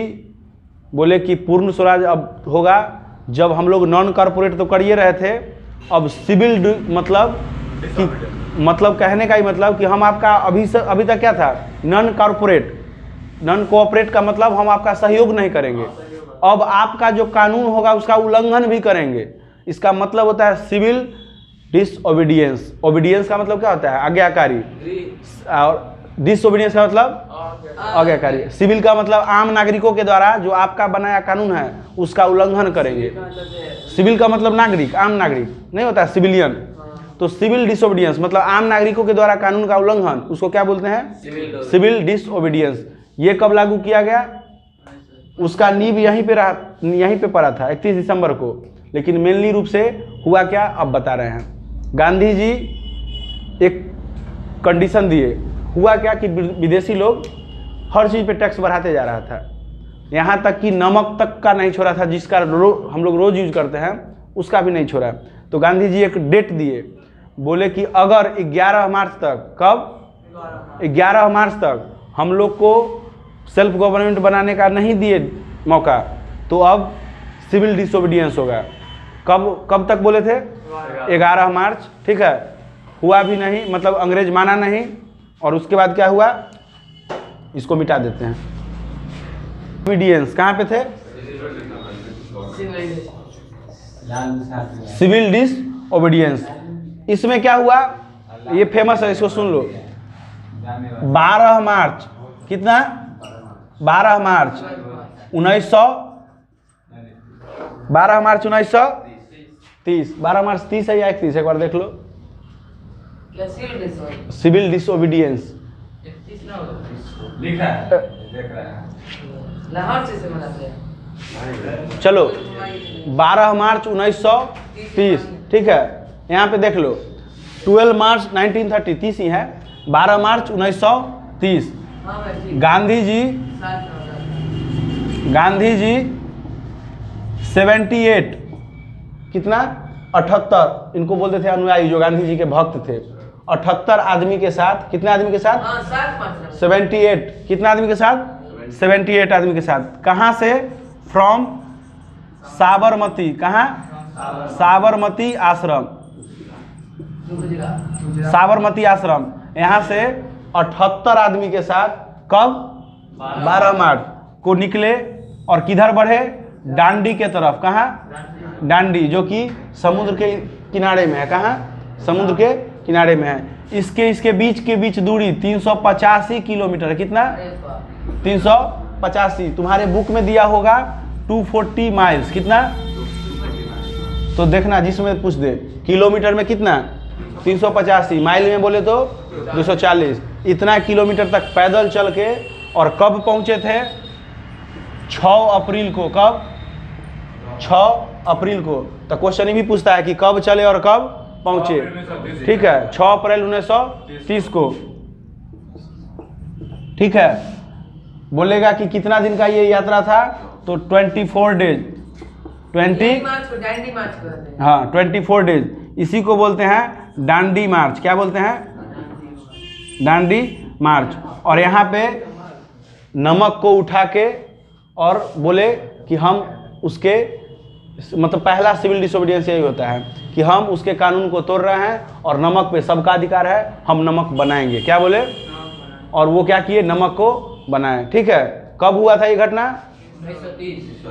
बोले कि पूर्ण स्वराज अब होगा जब हम लोग नॉन कॉर्पोरेट तो कर ही रहे थे, अब सिविल मतलब कहने का ही मतलब कि हम आपका अभी तक क्या था, नॉन कॉर्पोरेट, नॉन कोऑपरेट का मतलब हम आपका सहयोग नहीं करेंगे, अब आपका जो कानून होगा उसका उल्लंघन भी करेंगे। इसका मतलब होता है सिविल डिसओबीडियंस। ओबीडियंस का मतलब क्या होता है, आज्ञाकारी, और डिसओबीडियंस का मतलब आज्ञाकारी। सिविल का मतलब आम नागरिकों के द्वारा जो आपका बनाया कानून है उसका उल्लंघन करेंगे। सिविल का मतलब नागरिक, आम नागरिक नहीं होता है सिविलियन। तो सिविल डिसओबीडियंस मतलब आम नागरिकों के द्वारा कानून का उल्लंघन, उसको क्या बोलते हैं, सिविल डिसओबीडियंस। ये कब लागू किया गया, उसका नींव यहीं पे पड़ा था 31 दिसंबर को, लेकिन मेनली रूप से हुआ क्या अब बता रहे हैं। गांधी जी एक कंडीशन दिए। हुआ क्या कि विदेशी लोग हर चीज़ पे टैक्स बढ़ाते जा रहा था, यहाँ तक कि नमक तक का नहीं छोड़ा था, जिसका हम लोग रोज़ यूज करते हैं उसका भी नहीं छोड़ा। तो गांधी जी एक डेट दिए, बोले कि अगर 11 मार्च तक, कब, 11 मार्च तक हम लोग को सेल्फ गवर्नमेंट बनाने का नहीं दिए मौका, तो अब सिविल डिसोबीडियंस होगा। कब कब तक बोले थे? 11 मार्च, ठीक है। हुआ भी नहीं, मतलब अंग्रेज माना नहीं, और उसके बाद क्या हुआ, इसको मिटा देते हैं। डिसोबीडियंस कहाँ पे थे? Civil disobedience. इसमें क्या हुआ, ये फेमस है, इसको सुन लो। 12 मार्च, कितना? 12 मार्च 1900, 12 मार्च 1930। 12 मार्च 30 है या 31? एक बार देख लो। सिविल डिसओबीडियंस लिखा है, देख रहे हैं। लाहौर से मनाते हैं। चलो 12 मार्च 1930, ठीक है। यहाँ पे देख लो 12 मार्च 1930, 30 ही है। 12 मार्च 1930 हाँ भाई ठीक। गांधी जी 78, कितना? 78, इनको बोलते थे अनुयायी, जो गांधी जी के भक्त थे। 78 आदमी के साथ, कितने आदमी के साथ? हाँ 7 78, कितना आदमी के साथ? 78 आदमी के साथ। कहाँ से? फ्रॉम साबरमती। कहाँ? साबरमती आश्रम, साबरमती आश्रम। यहाँ से 78 आदमी के साथ कब? 12 मार्च को निकले और किधर बढ़े? डांडी के तरफ। कहाँ? डांडी, जो कि समुद्र के किनारे में है। कहाँ? समुद्र के किनारे में है। इसके बीच के बीच दूरी 385 किलोमीटर है। कितना? 385। तुम्हारे बुक में दिया होगा 240 माइल्स। कितना? तो देखना, जिसमें पूछ दे किलोमीटर में कितना? 385, माइल में बोले तो 240। इतना किलोमीटर तक पैदल चल के, और कब पहुंचे थे? 6 अप्रैल को। कब? 6 अप्रैल को। तो क्वेश्चन भी पूछता है कि कब चले और कब पहुंचे, ठीक है। 6 अप्रैल 1930 को, ठीक है। बोलेगा कि कितना दिन का ये यात्रा था, तो 24 डेज, 20, हाँ 24 डेज। इसी को बोलते हैं डांडी मार्च। क्या बोलते हैं? डांडी मार्च। और यहाँ पे नमक को उठा के और बोले कि हम उसके, मतलब पहला सिविल डिसोबीडियंस यही होता है कि हम उसके कानून को तोड़ रहे हैं और नमक पे सबका अधिकार है, हम नमक बनाएंगे। क्या बोले? और वो क्या किए? नमक को बनाए, ठीक है। कब हुआ था ये घटना?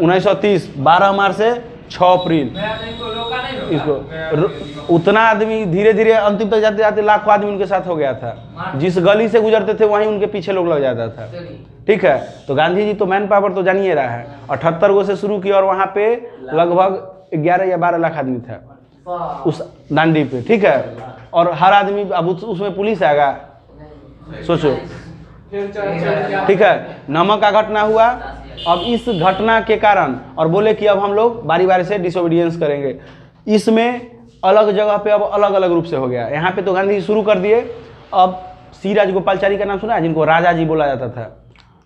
1930, 12 मार्च से 6 अप्रैल। इसको उतना आदमी धीरे धीरे अंतिम तक जाते जाते लाखों आदमी उनके साथ हो गया था। जिस गली से गुजरते थे वहीं उनके पीछे लोग लग जाता था, ठीक है। तो गांधी जी तो मैन पावर तो जानिए रहा है, 78 गो से शुरू किया और वहाँ पे लगभग 11 या 12 लाख आदमी था उस डांडी पे, ठीक है। और हर आदमी, अब उसमें पुलिस आएगा, सोचो, ठीक है। नमक का घटना हुआ। अब इस घटना के कारण और बोले कि अब हम लोग बारी बारी से डिसोबीडियंस करेंगे। इसमें अलग जगह पे अब अलग अलग रूप से हो गया। यहाँ पे तो गांधी जी शुरू कर दिए। अब सी राजगोपालचारी का नाम सुना है, जिनको राजा जी बोला जाता था।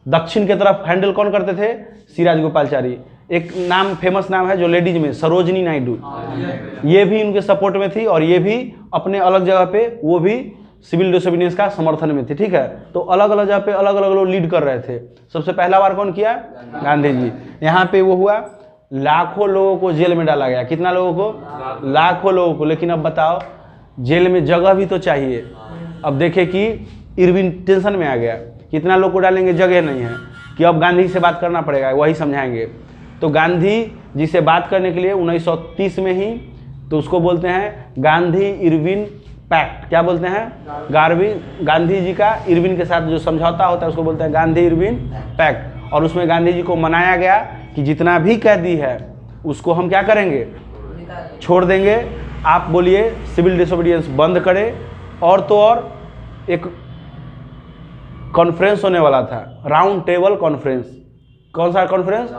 दक्षिण की तरफ हैंडल कौन करते थे? सी राजगोपालचारी। एक नाम फेमस नाम है जो लेडीज में, सरोजनी नायडू, ये भी उनके सपोर्ट में थी और ये भी अपने अलग जगह पे वो भी सिविल डिसोबीडियंस का समर्थन में थे, ठीक है। तो अलग अलग जगह पे अलग अलग लोग लीड कर रहे थे। सबसे पहला बार कौन किया? गांधी जी। यहाँ पे वो हुआ, लाखों लोगों को जेल में डाला गया। कितना लोगों को? लाखों लोगों को। लेकिन अब बताओ, जेल में जगह भी तो चाहिए। अब देखे कि इरविन टेंशन में आ गया, कितना लोग को डालेंगे, जगह नहीं है, कि अब गांधी से बात करना पड़ेगा, वही समझाएंगे। तो गांधी जी से बात करने के लिए 1930 में ही, तो उसको बोलते हैं गांधी इरविन पैक्ट। क्या बोलते हैं? गांधी जी का इरविन के साथ जो समझौता होता है उसको बोलते हैं गांधी इरविन पैक्ट। और उसमें गांधी जी को मनाया गया कि जितना भी कैदी है उसको हम क्या करेंगे? छोड़ देंगे। आप बोलिए सिविल डिसोबीडियंस बंद करें। और तो और एक कॉन्फ्रेंस होने वाला था, राउंड टेबल कॉन्फ्रेंस। कौन सा कॉन्फ्रेंस?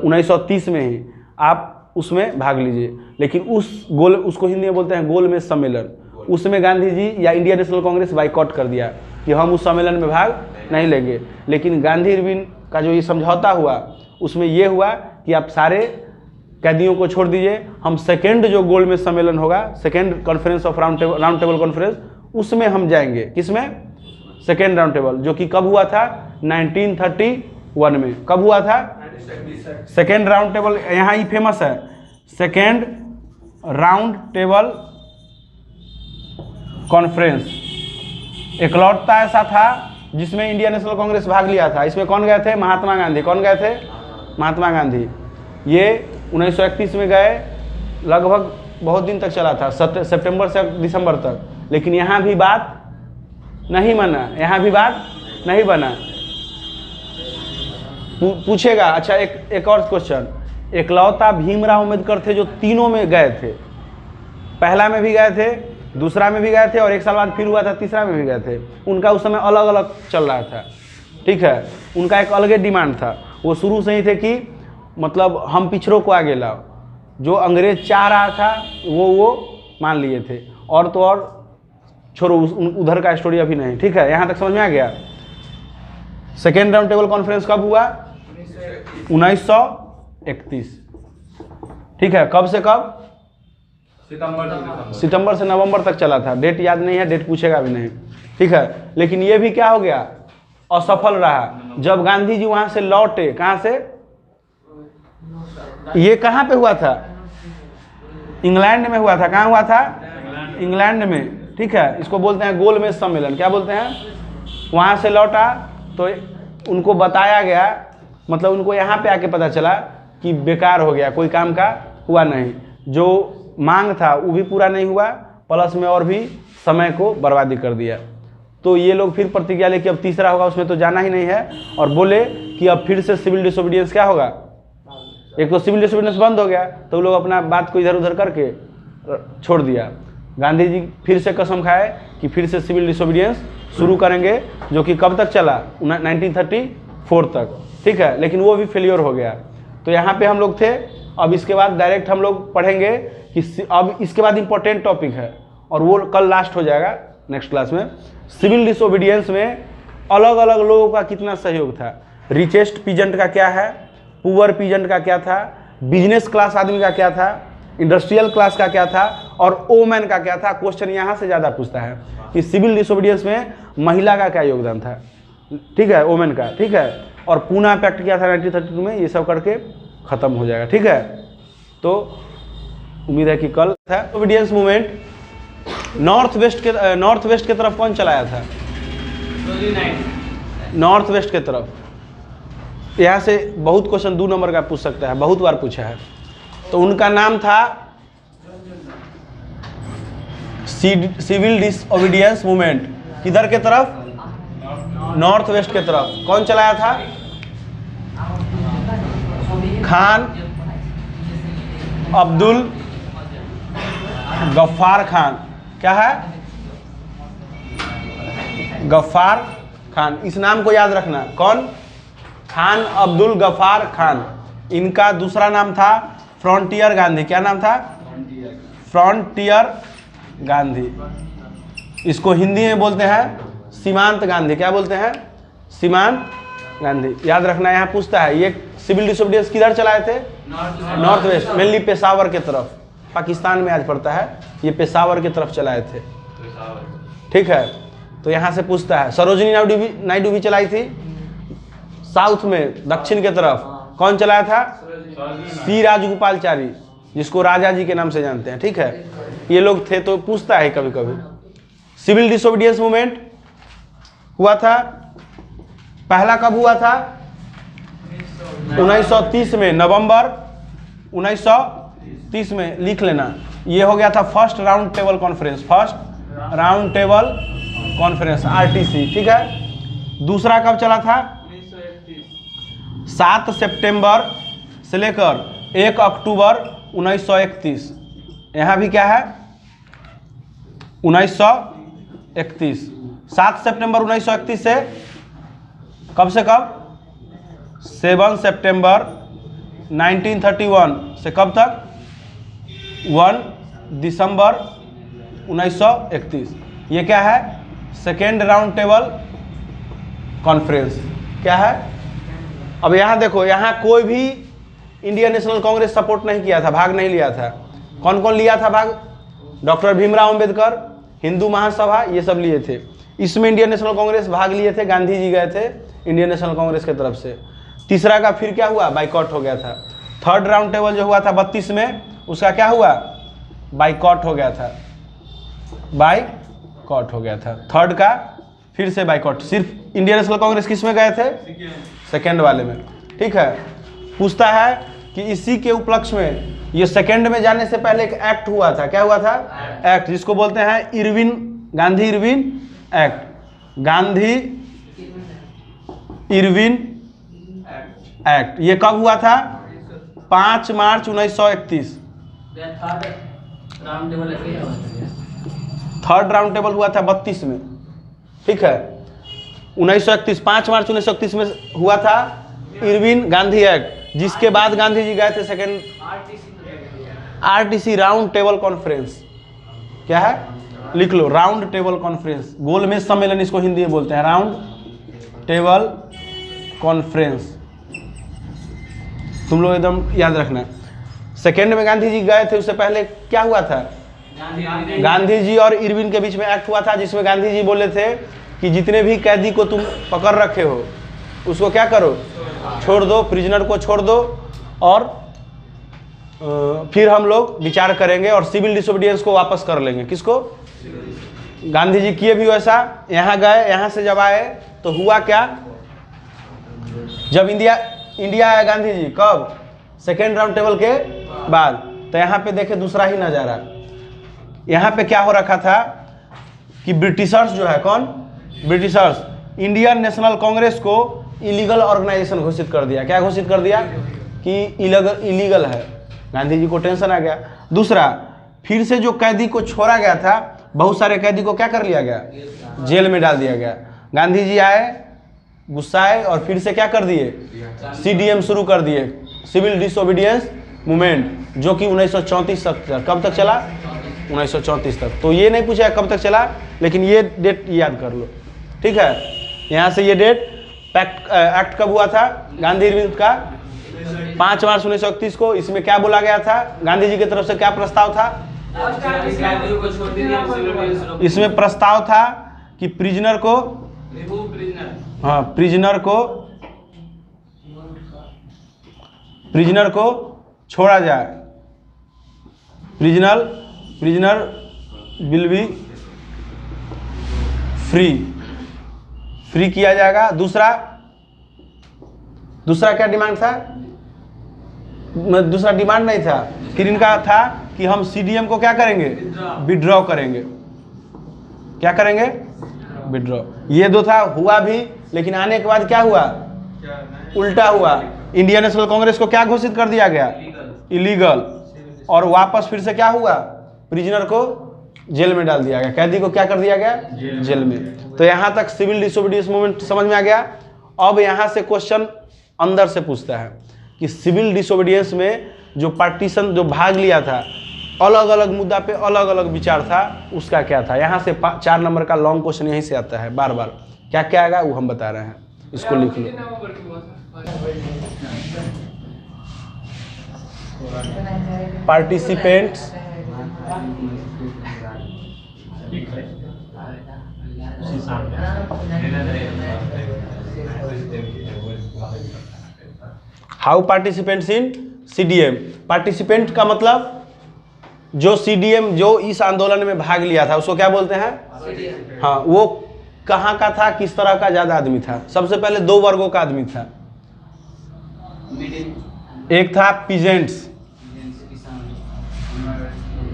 1930 में ही। आप उसमें भाग लीजिए। लेकिन उस गोल, उसको हिंदी में बोलते हैं गोलमेज सम्मेलन, उसमें गांधी जी या इंडियन नेशनल कांग्रेस बाइकआउट कर दिया कि हम उस सम्मेलन में भाग नहीं लेंगे। लेकिन गांधी इरविन का जो ये समझौता हुआ उसमें ये हुआ कि आप सारे कैदियों को छोड़ दीजिए, हम सेकेंड जो गोलमेज सम्मेलन होगा, second conference of round table conference, उसमें हम जाएंगे। किसमें? सेकेंड राउंड टेबल, जो कि कब हुआ था? 1931 में। कब हुआ था? सेकेंड राउंड टेबल, यहाँ ही फेमस है, सेकेंड राउंड टेबल कॉन्फ्रेंस इकलौता ऐसा था जिसमें इंडियन नेशनल कांग्रेस भाग लिया था। इसमें कौन गए थे? महात्मा गांधी। कौन गए थे? महात्मा गांधी। ये 1931 में गए, लगभग बहुत दिन तक चला था, सितंबर से दिसंबर तक, लेकिन यहाँ भी बात नहीं बना, यहाँ भी बात नहीं बना। पूछेगा। अच्छा, एक और क्वेश्चन, इकलौता भीमराव अम्बेडकर थे जो तीनों में गए थे, पहला में भी गए थे, दूसरा में भी गए थे, और एक साल बाद फिर हुआ था तीसरा में भी गए थे। उनका उस समय अलग अलग चल रहा था, ठीक है, उनका एक अलग डिमांड था। वो शुरू से ही थे कि मतलब हम पिछड़ों को आगे लाओ, जो अंग्रेज चाह रहा था वो मान लिए थे। और तो और छोड़ो, उधर का स्टोरी अभी नहीं, ठीक है, यहाँ तक समझ में आ गया। सेकेंड राउंड टेबल कॉन्फ्रेंस कब हुआ? 1931, ठीक है। कब से कब? सितंबर से नवंबर तक चला था। डेट याद नहीं है, डेट पूछेगा भी नहीं, ठीक है। लेकिन ये भी क्या हो गया? असफल रहा। जब गांधी जी वहां से लौटे, कहां से? ये कहां पे हुआ था? इंग्लैंड में हुआ था। कहां हुआ था? इंग्लैंड में, ठीक है। इसको बोलते हैं गोलमेज सम्मेलन। क्या बोलते हैं? वहां से लौटा तो उनको बताया गया, मतलब उनको यहाँ पे आके पता चला कि बेकार हो गया, कोई काम का हुआ नहीं, जो मांग था वो भी पूरा नहीं हुआ, प्लस में और भी समय को बर्बादी कर दिया। तो ये लोग फिर प्रतिज्ञा लेके अब तीसरा होगा, उसमें तो जाना ही नहीं है, और बोले कि अब फिर से सिविल डिसोबीडियंस क्या होगा? एक तो सिविल डिसोबीडियंस बंद हो गया, तो लोग अपना बात को इधर उधर करके छोड़ दिया। गांधी जी फिर से कसम खाए कि फिर से सिविल डिसोबीडियंस शुरू करेंगे, जो कि कब तक चला? 1934 तक, ठीक है। लेकिन वो भी फेलियर हो गया। तो यहाँ पे हम लोग थे। अब इसके बाद डायरेक्ट हम लोग पढ़ेंगे कि अब इसके बाद इंपॉर्टेंट टॉपिक है, और वो कल लास्ट हो जाएगा नेक्स्ट क्लास में। सिविल डिसोबीडियंस में अलग अलग लोगों का कितना सहयोग था, रिचेस्ट पीजेंट का क्या है, पुअर पीजेंट का क्या था, बिजनेस क्लास आदमी का क्या था, इंडस्ट्रियल क्लास का क्या था, और ओमैन का क्या था। क्वेश्चन यहाँ से ज़्यादा पूछता है कि सिविल डिसोबीडियंस में महिला का क्या योगदान था, ठीक है, ओमेन का, ठीक है। और पूना पैक्ट किया था 1932 में। ये सब करके ख़त्म हो जाएगा, ठीक है। तो उम्मीद है कि कल था। डिसोबीडियंस मूवमेंट नॉर्थ वेस्ट के तरफ कौन चलाया था? नॉर्थ वेस्ट के तरफ। यहाँ से बहुत क्वेश्चन 2 नंबर का पूछ सकता है, बहुत बार पूछा है। तो उनका नाम था सिविल डिसोबीडियंस मूवमेंट। किधर के तरफ? नॉर्थ वेस्ट के तरफ। कौन चलाया था? खान अब्दुल गफ्फार खान। क्या है? गफ्फार खान। इस नाम को याद रखना। कौन? खान अब्दुल गफ्फार खान। इनका दूसरा नाम था फ्रंटियर गांधी। क्या नाम था? फ्रंटियर गांधी। इसको हिंदी में बोलते हैं सीमांत गांधी। क्या बोलते हैं? सीमांत गांधी। याद रखना, यहाँ पूछता है ये सिविल डिसोबीडियंस किधर चलाए थे? नॉर्थ वेस्ट, मेनली पेशावर के तरफ। पाकिस्तान में आज पड़ता है, ये पेशावर की तरफ चलाए थे, ठीक है। तो यहाँ से पूछता है। सरोजिनी नायडू भी चलाई थी साउथ में, दक्षिण के तरफ। कौन चलाया था? सी राजगोपालचारी, जिसको राजा जी के नाम से जानते हैं, ठीक है। ये लोग थे। तो पूछता है कभी कभी। सिविल डिसोबीडियंस मूवमेंट हुआ था, पहला कब हुआ था? 1930 में, नवंबर 1930 में। लिख लेना। ये हो गया था first round table conference, first round table conference, RTC, ठीक है। दूसरा कब चला था? 7 सितंबर से लेकर 1 अक्टूबर 1931। यहाँ भी क्या है? 1931। 7 सितंबर 1931 से कब से कब? 7 सितंबर 1931 से कब तक? 1 दिसंबर 1931। ये क्या है? Second round table conference. क्या है? अब यहाँ देखो, यहाँ कोई भी इंडियन नेशनल कांग्रेस सपोर्ट नहीं किया था, भाग नहीं लिया था। कौन कौन लिया था भाग? डॉक्टर भीमराव अंबेडकर, हिंदू महासभा, ये सब लिए थे। इसमें इंडियन नेशनल कांग्रेस भाग लिए थे, गांधी जी गए थे इंडियन नेशनल कांग्रेस की तरफ से। तीसरा का फिर क्या हुआ, बाइकआउट हो गया था। थर्ड राउंड टेबल जो हुआ था 32 में, उसका क्या हुआ, बाइकआउट हो गया था, बाइकआउट हो गया था। थर्ड का फिर से बाइकआउट। सिर्फ इंडियन नेशनल कांग्रेस किस में गए थे, सेकेंड वाले में। ठीक है, पूछता है कि इसी के उपलक्ष्य में ये सेकेंड में जाने से पहले एक एक्ट हुआ था, क्या हुआ था, एक्ट, जिसको बोलते हैं Irwin, Gandhi Irwin act, Gandhi Irwin act. ये कब हुआ था, 5 मार्च 1931। थर्ड राउंड टेबल हुआ था 32 में। ठीक है, 1931, 5 मार्च 1931 में हुआ था इरविन गांधी एक्ट, जिसके बाद गांधी जी गए थे second RTC, round table conference. क्या है, लिख लो, राउंड टेबल कॉन्फ्रेंस, गोलमेज सम्मेलन इसको हिंदी में बोलते हैं, राउंड टेबल कॉन्फ्रेंस। तुम लोग एकदम याद रखना। सेकेंड में गांधी जी गए थे, उससे पहले क्या हुआ था, गांधी जी और इरविन के बीच में एक्ट हुआ था, जिसमें गांधी जी बोले थे कि जितने भी कैदी को तुम पकड़ रखे हो उसको क्या करो, छोड़ दो, प्रिजनर को छोड़ दो, और फिर हम लोग विचार करेंगे और सिविल डिसोबीडियंस को वापस कर लेंगे। किसको, गांधी जी किए भी वैसा। यहाँ गए, यहाँ से जब आए तो हुआ क्या, जब इंडिया आए गांधी जी, कब, सेकेंड राउंड टेबल के बाद, तो यहाँ पे देखे दूसरा ही नजारा। यहाँ पे क्या हो रखा था कि ब्रिटिशर्स जो है, कौन, ब्रिटिशर्स, इंडियन नेशनल कांग्रेस को इलीगल ऑर्गेनाइजेशन घोषित कर दिया। क्या घोषित कर दिया कि इलीगल है। गांधी जी को टेंशन आ गया। दूसरा, फिर से जो कैदी को छोड़ा गया था, बहुत सारे कैदी को क्या कर लिया गया, जेल में डाल दिया गया। गांधी जी आए, गुस्साए, और फिर से क्या कर दिए, सीडीएम शुरू कर दिए, सिविल डिसोबीडियंस मूवमेंट, जो कि 1934 तक, कब तक चला, 1934 तक। तो ये नहीं पूछा कब तक चला, लेकिन ये डेट याद कर लो। ठीक है, यहाँ से ये डेट, एक्ट कब हुआ था, गांधी इरविन का 5 मार्च 1931 को। इसमें क्या बोला गया था, गांधी जी की तरफ से क्या प्रस्ताव था, इसमें प्रस्ताव था कि प्रिजनर को, हाँ, प्रिजनर को छोड़ा जाए, प्रिजनर विल बी फ्री किया जाएगा। दूसरा क्या डिमांड था, दूसरा डिमांड नहीं था, फिर इनका था कि हम सीडीएम को क्या करेंगे, विड्रॉ करेंगे। क्या करेंगे, विड्रॉ। ये दो था, हुआ भी, लेकिन आने के बाद क्या हुआ, उल्टा हुआ। इंडियन नेशनल कांग्रेस को क्या घोषित कर दिया गया, इलीगल, और वापस फिर से क्या हुआ, प्रिजनर को जेल में डाल दिया गया, कैदी को क्या कर दिया गया, जेल में। तो यहाँ तक सिविल डिसोबीडियंस मूवमेंट समझ में आ गया। अब यहाँ से क्वेश्चन अंदर से पूछता है कि सिविल डिसोबीडियंस में जो पार्टीशन, जो भाग लिया था, अलग अलग मुद्दा पे अलग अलग विचार था, उसका क्या था। यहाँ से 4 नंबर का लॉन्ग क्वेश्चन यहीं से आता है बार बार। क्या क्या आएगा वो हम बता रहे हैं, इसको लिख लो। Participants how participants in CDM. Participant का मतलब जो सीडीएम, जो इस आंदोलन में भाग लिया था, उसको क्या बोलते हैं, हाँ, वो कहाँ का था, किस तरह का ज्यादा आदमी था। सबसे पहले 2 वर्गों का आदमी था, एक था पीजेंट्स,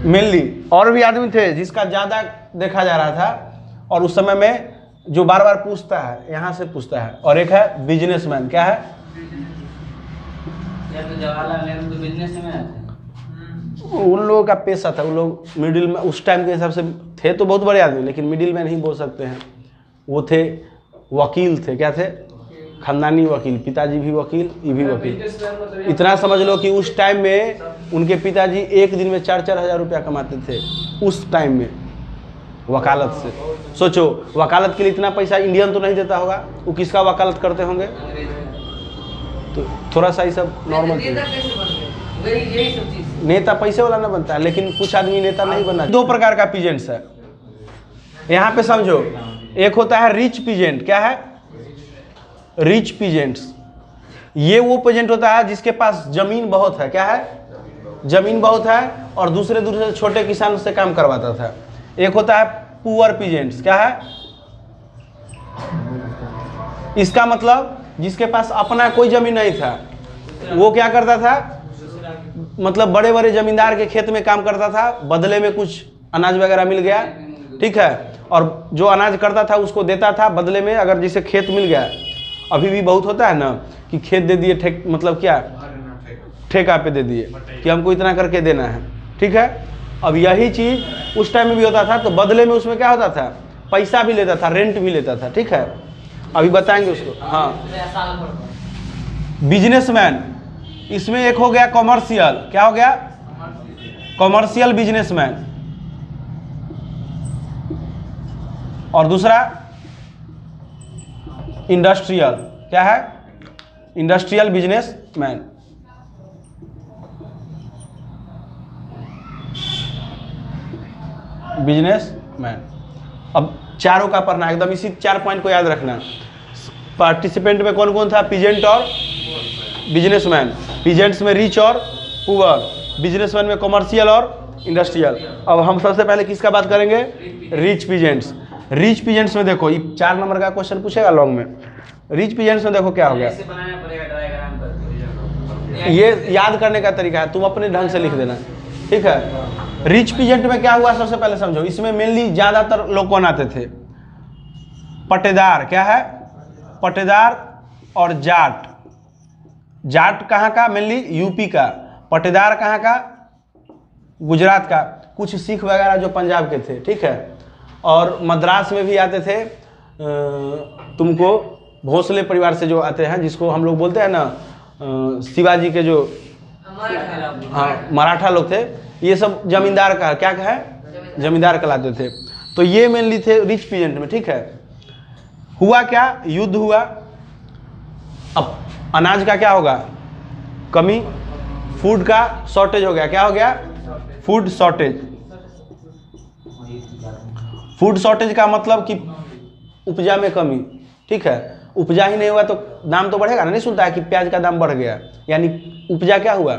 मेनली, और भी आदमी थे जिसका ज्यादा देखा जा रहा था, और उस समय में जो बार बार पूछता है, यहाँ से पूछता है, और एक है बिजनेसमैन। क्या है, तो जवाहरलाल नेहरू तो बिजनेस में आते, उन लोगों का पेशा था। उन लोग मिडिल में उस टाइम के हिसाब से थे तो बहुत बड़े आदमी, लेकिन मिडिल में नहीं बोल सकते हैं। वो थे वकील थे, क्या थे, खानदानी वकील, पिताजी भी वकील, ये भी वकील। इतना समझ लो कि उस टाइम में उनके पिताजी एक दिन में 4-4 हज़ार रुपया कमाते थे उस टाइम में, वकालत से। सोचो, वकालत के लिए इतना पैसा इंडियन तो नहीं देता होगा, वो किसका वकालत करते होंगे। तो थोड़ा सा ही सब नॉर्मल चीज। नेता पैसे वाला ना बनता है, लेकिन कुछ आदमी नेता नहीं बनना। 2 प्रकार का पीजेंट्स है यहाँ पे, समझो। एक होता है रिच पीजेंट। क्या है, रिच पीजेंट्स। ये वो पेजेंट होता है जिसके पास जमीन बहुत है, क्या है, जमीन बहुत है, और दूसरे दूसरे छोटे किसान से काम करवाता था। एक होता है पुअर पीजेंट्स, क्या है, इसका मतलब जिसके पास अपना कोई जमीन नहीं था, वो क्या करता था, मतलब बड़े बड़े जमींदार के खेत में काम करता था, बदले में कुछ अनाज वगैरह मिल गया, ठीक है, और जो अनाज करता था उसको देता था बदले में। अगर जैसे खेत मिल गया, अभी भी बहुत होता है ना कि खेत दे दिए, ठेक मतलब क्या, ठेका पे दे दिए कि हमको इतना करके देना है, ठीक है। अब यही चीज़ उस टाइम में भी होता था, तो बदले में उसमें क्या होता था, पैसा भी लेता था, रेंट भी लेता था, ठीक है, अभी बताएंगे उसको। हाँ, बिजनेसमैन, इसमें एक हो गया कॉमर्शियल, क्या हो गया, कॉमर्शियल बिजनेसमैन, और दूसरा इंडस्ट्रियल, क्या है, इंडस्ट्रियल बिजनेसमैन। बिजनेसमैन, अब चारों का पढ़ना है एकदम, इसी 4 पॉइंट को याद रखना। पार्टिसिपेंट में कौन कौन था, पीजेंट और बिजनेसमैन, पीजेंट्स में रिच और पुअर, बिजनेसमैन में कॉमर्शियल और इंडस्ट्रियल। अब हम सबसे पहले किसका बात करेंगे, रिच पीजेंट्स। रिच पीजेंट्स में देखो, ये 4 नंबर का क्वेश्चन पूछेगा लॉन्ग में। रिच पीजेंट्स में देखो क्या हो गया, ये याद करने का तरीका है, तुम अपने ढंग से लिख देना, ठीक है। रिच पीजेंट में क्या हुआ सबसे पहले समझो, इसमें मेनली ज्यादातर लोग कौन आते थे, पट्टेदार, क्या है, पट्टेदार और जाट। जाट कहाँ का, मेनली यूपी का, पट्टेदार कहाँ का, गुजरात का, कुछ सिख वगैरह जो पंजाब के थे, ठीक है, और मद्रास में भी आते थे। तुमको भोसले परिवार से जो आते हैं, जिसको हम लोग बोलते हैं ना शिवाजी के जो, हाँ, मराठा लोग थे, ये सब जमींदार का क्या है, जमींदार कहलाते थे। तो ये मेनली थे रिच पीजेंट में, ठीक है। हुआ क्या, युद्ध हुआ, अब अनाज का क्या होगा, कमी, फूड का शॉर्टेज हो गया, क्या हो गया, फूड शॉर्टेज। फूड शॉर्टेज का मतलब कि उपजा में कमी, ठीक है, उपजा ही नहीं हुआ तो दाम तो बढ़ेगा ना, नहीं सुनता है कि प्याज का दाम बढ़ गया, यानी उपजा क्या हुआ,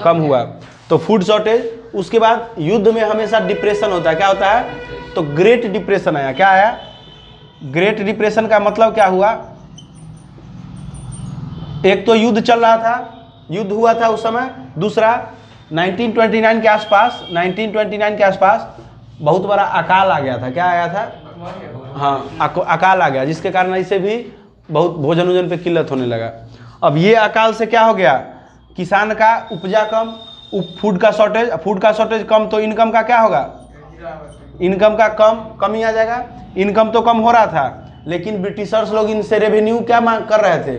कम हुआ, तो फूड शॉर्टेज। उसके बाद युद्ध में हमेशा डिप्रेशन होता है, क्या होता है, तो ग्रेट डिप्रेशन आया, क्या आया, ग्रेट डिप्रेशन का मतलब क्या हुआ, एक तो युद्ध चल रहा था, युद्ध हुआ था उस समय, दूसरा 1929 के आसपास, 1929 के आसपास बहुत बड़ा अकाल आ गया था, क्या आया था, हाँ, अकाल आ गया, जिसके कारण इसे भी बहुत भोजन वोजन पे किल्लत होने लगा। अब ये अकाल से क्या हो गया, किसान का उपजा कम, फूड का शॉर्टेज, फूड का शॉर्टेज कम, तो इनकम का क्या होगा, इनकम का कमी आ जाएगा। इनकम तो कम हो रहा था, लेकिन ब्रिटिशर्स लोग इनसे रेवेन्यू क्या मांग कर रहे थे,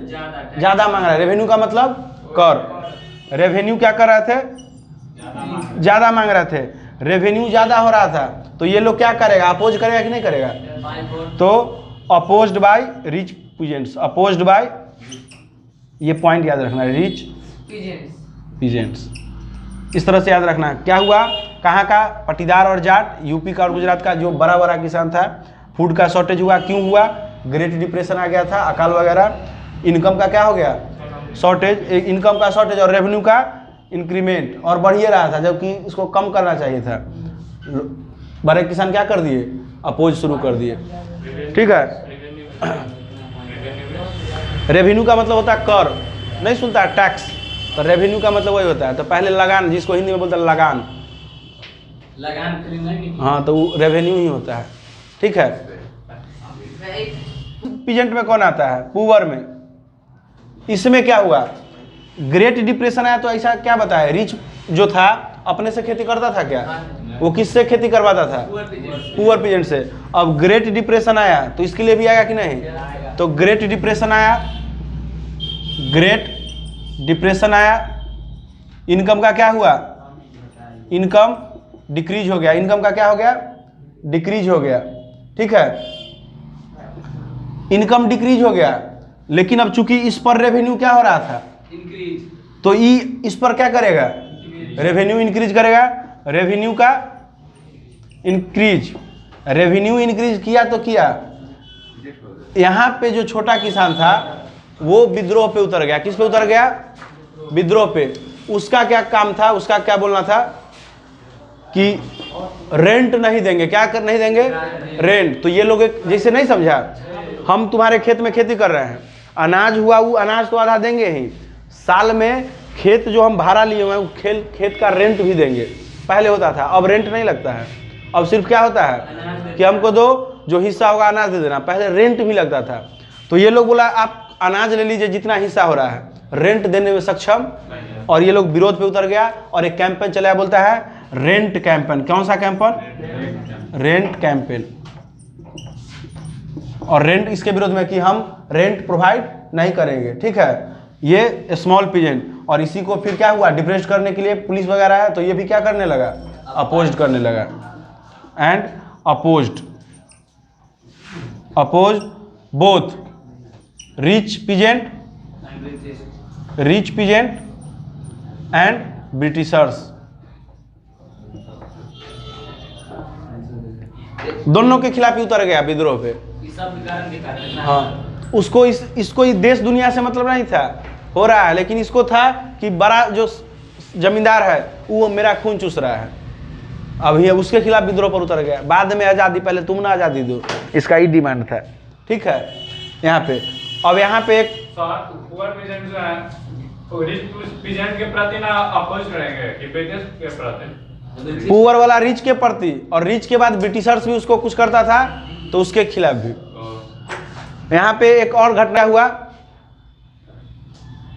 ज़्यादा मांग रहे। रेवेन्यू का मतलब कर, रेवेन्यू क्या कर रहे थे, ज़्यादा मांग रहे थे, रेवेन्यू ज़्यादा हो रहा था, तो ये लोग क्या करेगा, अपोज करेगा कि नहीं करेगा, तो opposed by rich peasants, opposed by, ये पॉइंट याद रखना है, रिच पीजेंट्स, इस तरह से याद रखना। क्या हुआ, कहाँ का, पटीदार और जाट, यूपी का और गुजरात का जो बड़ा बड़ा किसान था। फूड का शॉर्टेज हुआ, क्यों हुआ, ग्रेट डिप्रेशन आ गया था, अकाल वगैरह। इनकम का क्या हो गया, शॉर्टेज, इनकम का शॉर्टेज, और रेवेन्यू का इंक्रीमेंट, और बढ़िए रहा था, जबकि इसको कम करना चाहिए था। बड़े किसान क्या कर दिए, अपोज शुरू कर दिए, ठीक है। रेवेन्यू का मतलब होता है कर, नहीं सुनता है टैक्स, तो रेवेन्यू का मतलब वही होता है। तो पहले लगान, जिसको हिंदी में बोलते हैं लगान, हाँ, तो वो रेवेन्यू ही होता है, ठीक है। पीजेंट में कौन आता है, पुअर में। इसमें क्या हुआ, ग्रेट डिप्रेशन आया, तो ऐसा क्या बताया, रिच जो था अपने से खेती करता था क्या, वो किससे खेती करवाता था, पुअर पीजेंट से। अब ग्रेट डिप्रेशन आया तो इसके लिए भी आएगा कि नहीं, तो ग्रेट डिप्रेशन आया, ग्रेट डिप्रेशन आया, इनकम का क्या हुआ, इनकम डिक्रीज हो गया, इनकम का क्या हो गया, डिक्रीज हो गया, ठीक है, इनकम डिक्रीज हो गया। लेकिन अब चूंकि इस पर रेवेन्यू क्या हो रहा था, इंक्रीज, तो इस पर क्या करेगा, रेवेन्यू इंक्रीज करेगा, रेवेन्यू का इंक्रीज, रेवेन्यू इंक्रीज किया तो किया। यहाँ पे जो छोटा किसान था वो विद्रोह पे उतर गया। किस पे उतर गया? विद्रोह पे। उसका क्या काम था, उसका क्या बोलना था कि रेंट नहीं देंगे। क्या कर नहीं देंगे? रेंट। तो ये लोग एक जैसे नहीं समझा, हम तुम्हारे खेत में खेती कर रहे हैं, अनाज हुआ, वो अनाज तो आधा देंगे ही, साल में खेत जो हम भाड़ा लिए हुए हैं खेत का रेंट भी देंगे। पहले होता था, अब रेंट नहीं लगता है। अब सिर्फ क्या होता है कि हमको दो, जो हिस्सा होगा अनाज दे देना। पहले रेंट भी लगता था। तो ये लोग बोला आप अनाज ले लीजिए जितना हिस्सा हो रहा है, रेंट देने में सक्षम। और ये लोग विरोध पे उतर गया और एक कैंपेन चलाया, बोलता है रेंट कैंपेन। कौन सा कैंपेन? Rent campaign. और रेंट इसके विरोध में कि हम रेंट प्रोवाइड नहीं करेंगे। ठीक है, ये स्मॉल पिजेंट। और इसी को फिर क्या हुआ, डिप्रेस करने के लिए पुलिस वगैरह है, तो ये भी क्या करने लगा, अपोज करने लगा। And opposed both rich peasant and Britishers. दोनों के खिलाफ ही उतर गया विद्रोह पे। हाँ, उसको इसको देश दुनिया से मतलब नहीं था, हो रहा है, लेकिन इसको था कि बड़ा जो जमींदार है वो मेरा खून चूस रहा है। अब ये उसके खिलाफ विद्रोह पर उतर गया। बाद में आज़ादी, पहले तुम ना आज़ादी दो, इसका ही डिमांड था। ठीक है, यहाँ पे अब यहाँ पे एक पुअर पीजेंट जो है रिच पीजेंट के प्रति ना अपोज करेंगे कि ब्रिटिश के प्रति। पुअर वाला रिच के प्रति, और रिच के बाद ब्रिटिशर्स भी उसको कुछ करता था तो उसके खिलाफ भी। यहाँ पे एक और घटना हुआ,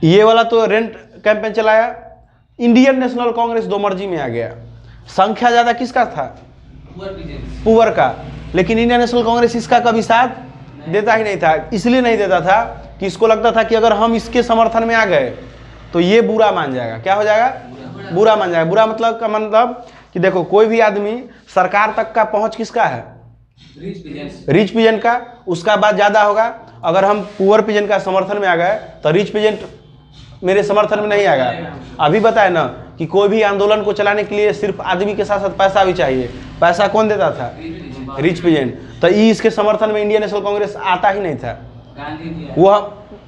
ये वाला तो रेंट कैंपेन चलाया। इंडियन नेशनल कांग्रेस दो मर्जी में आ गया। संख्या ज्यादा किसका था? पुअर का। लेकिन इंडियन नेशनल कांग्रेस इसका कभी साथ देता ही नहीं था। इसलिए नहीं देता था कि इसको लगता था कि अगर हम इसके समर्थन में आ गए तो ये बुरा मान जाएगा। क्या हो जाएगा? बुरा मान जाएगा। बुरा मतलब का मतलब कि देखो, कोई भी आदमी, सरकार तक का पहुंच किसका है? रिच पिजेंट का। उसका बात ज्यादा होगा। अगर हम पुअर पिजेंट का समर्थन में आ गए तो रिच पिजेंट मेरे समर्थन में नहीं आएगा। अभी बताए ना कि कोई भी आंदोलन को चलाने के लिए सिर्फ आदमी के साथ साथ पैसा भी चाहिए। पैसा कौन देता था? Rich peasant. तो इसके समर्थन में इंडियन नेशनल कांग्रेस आता ही नहीं था।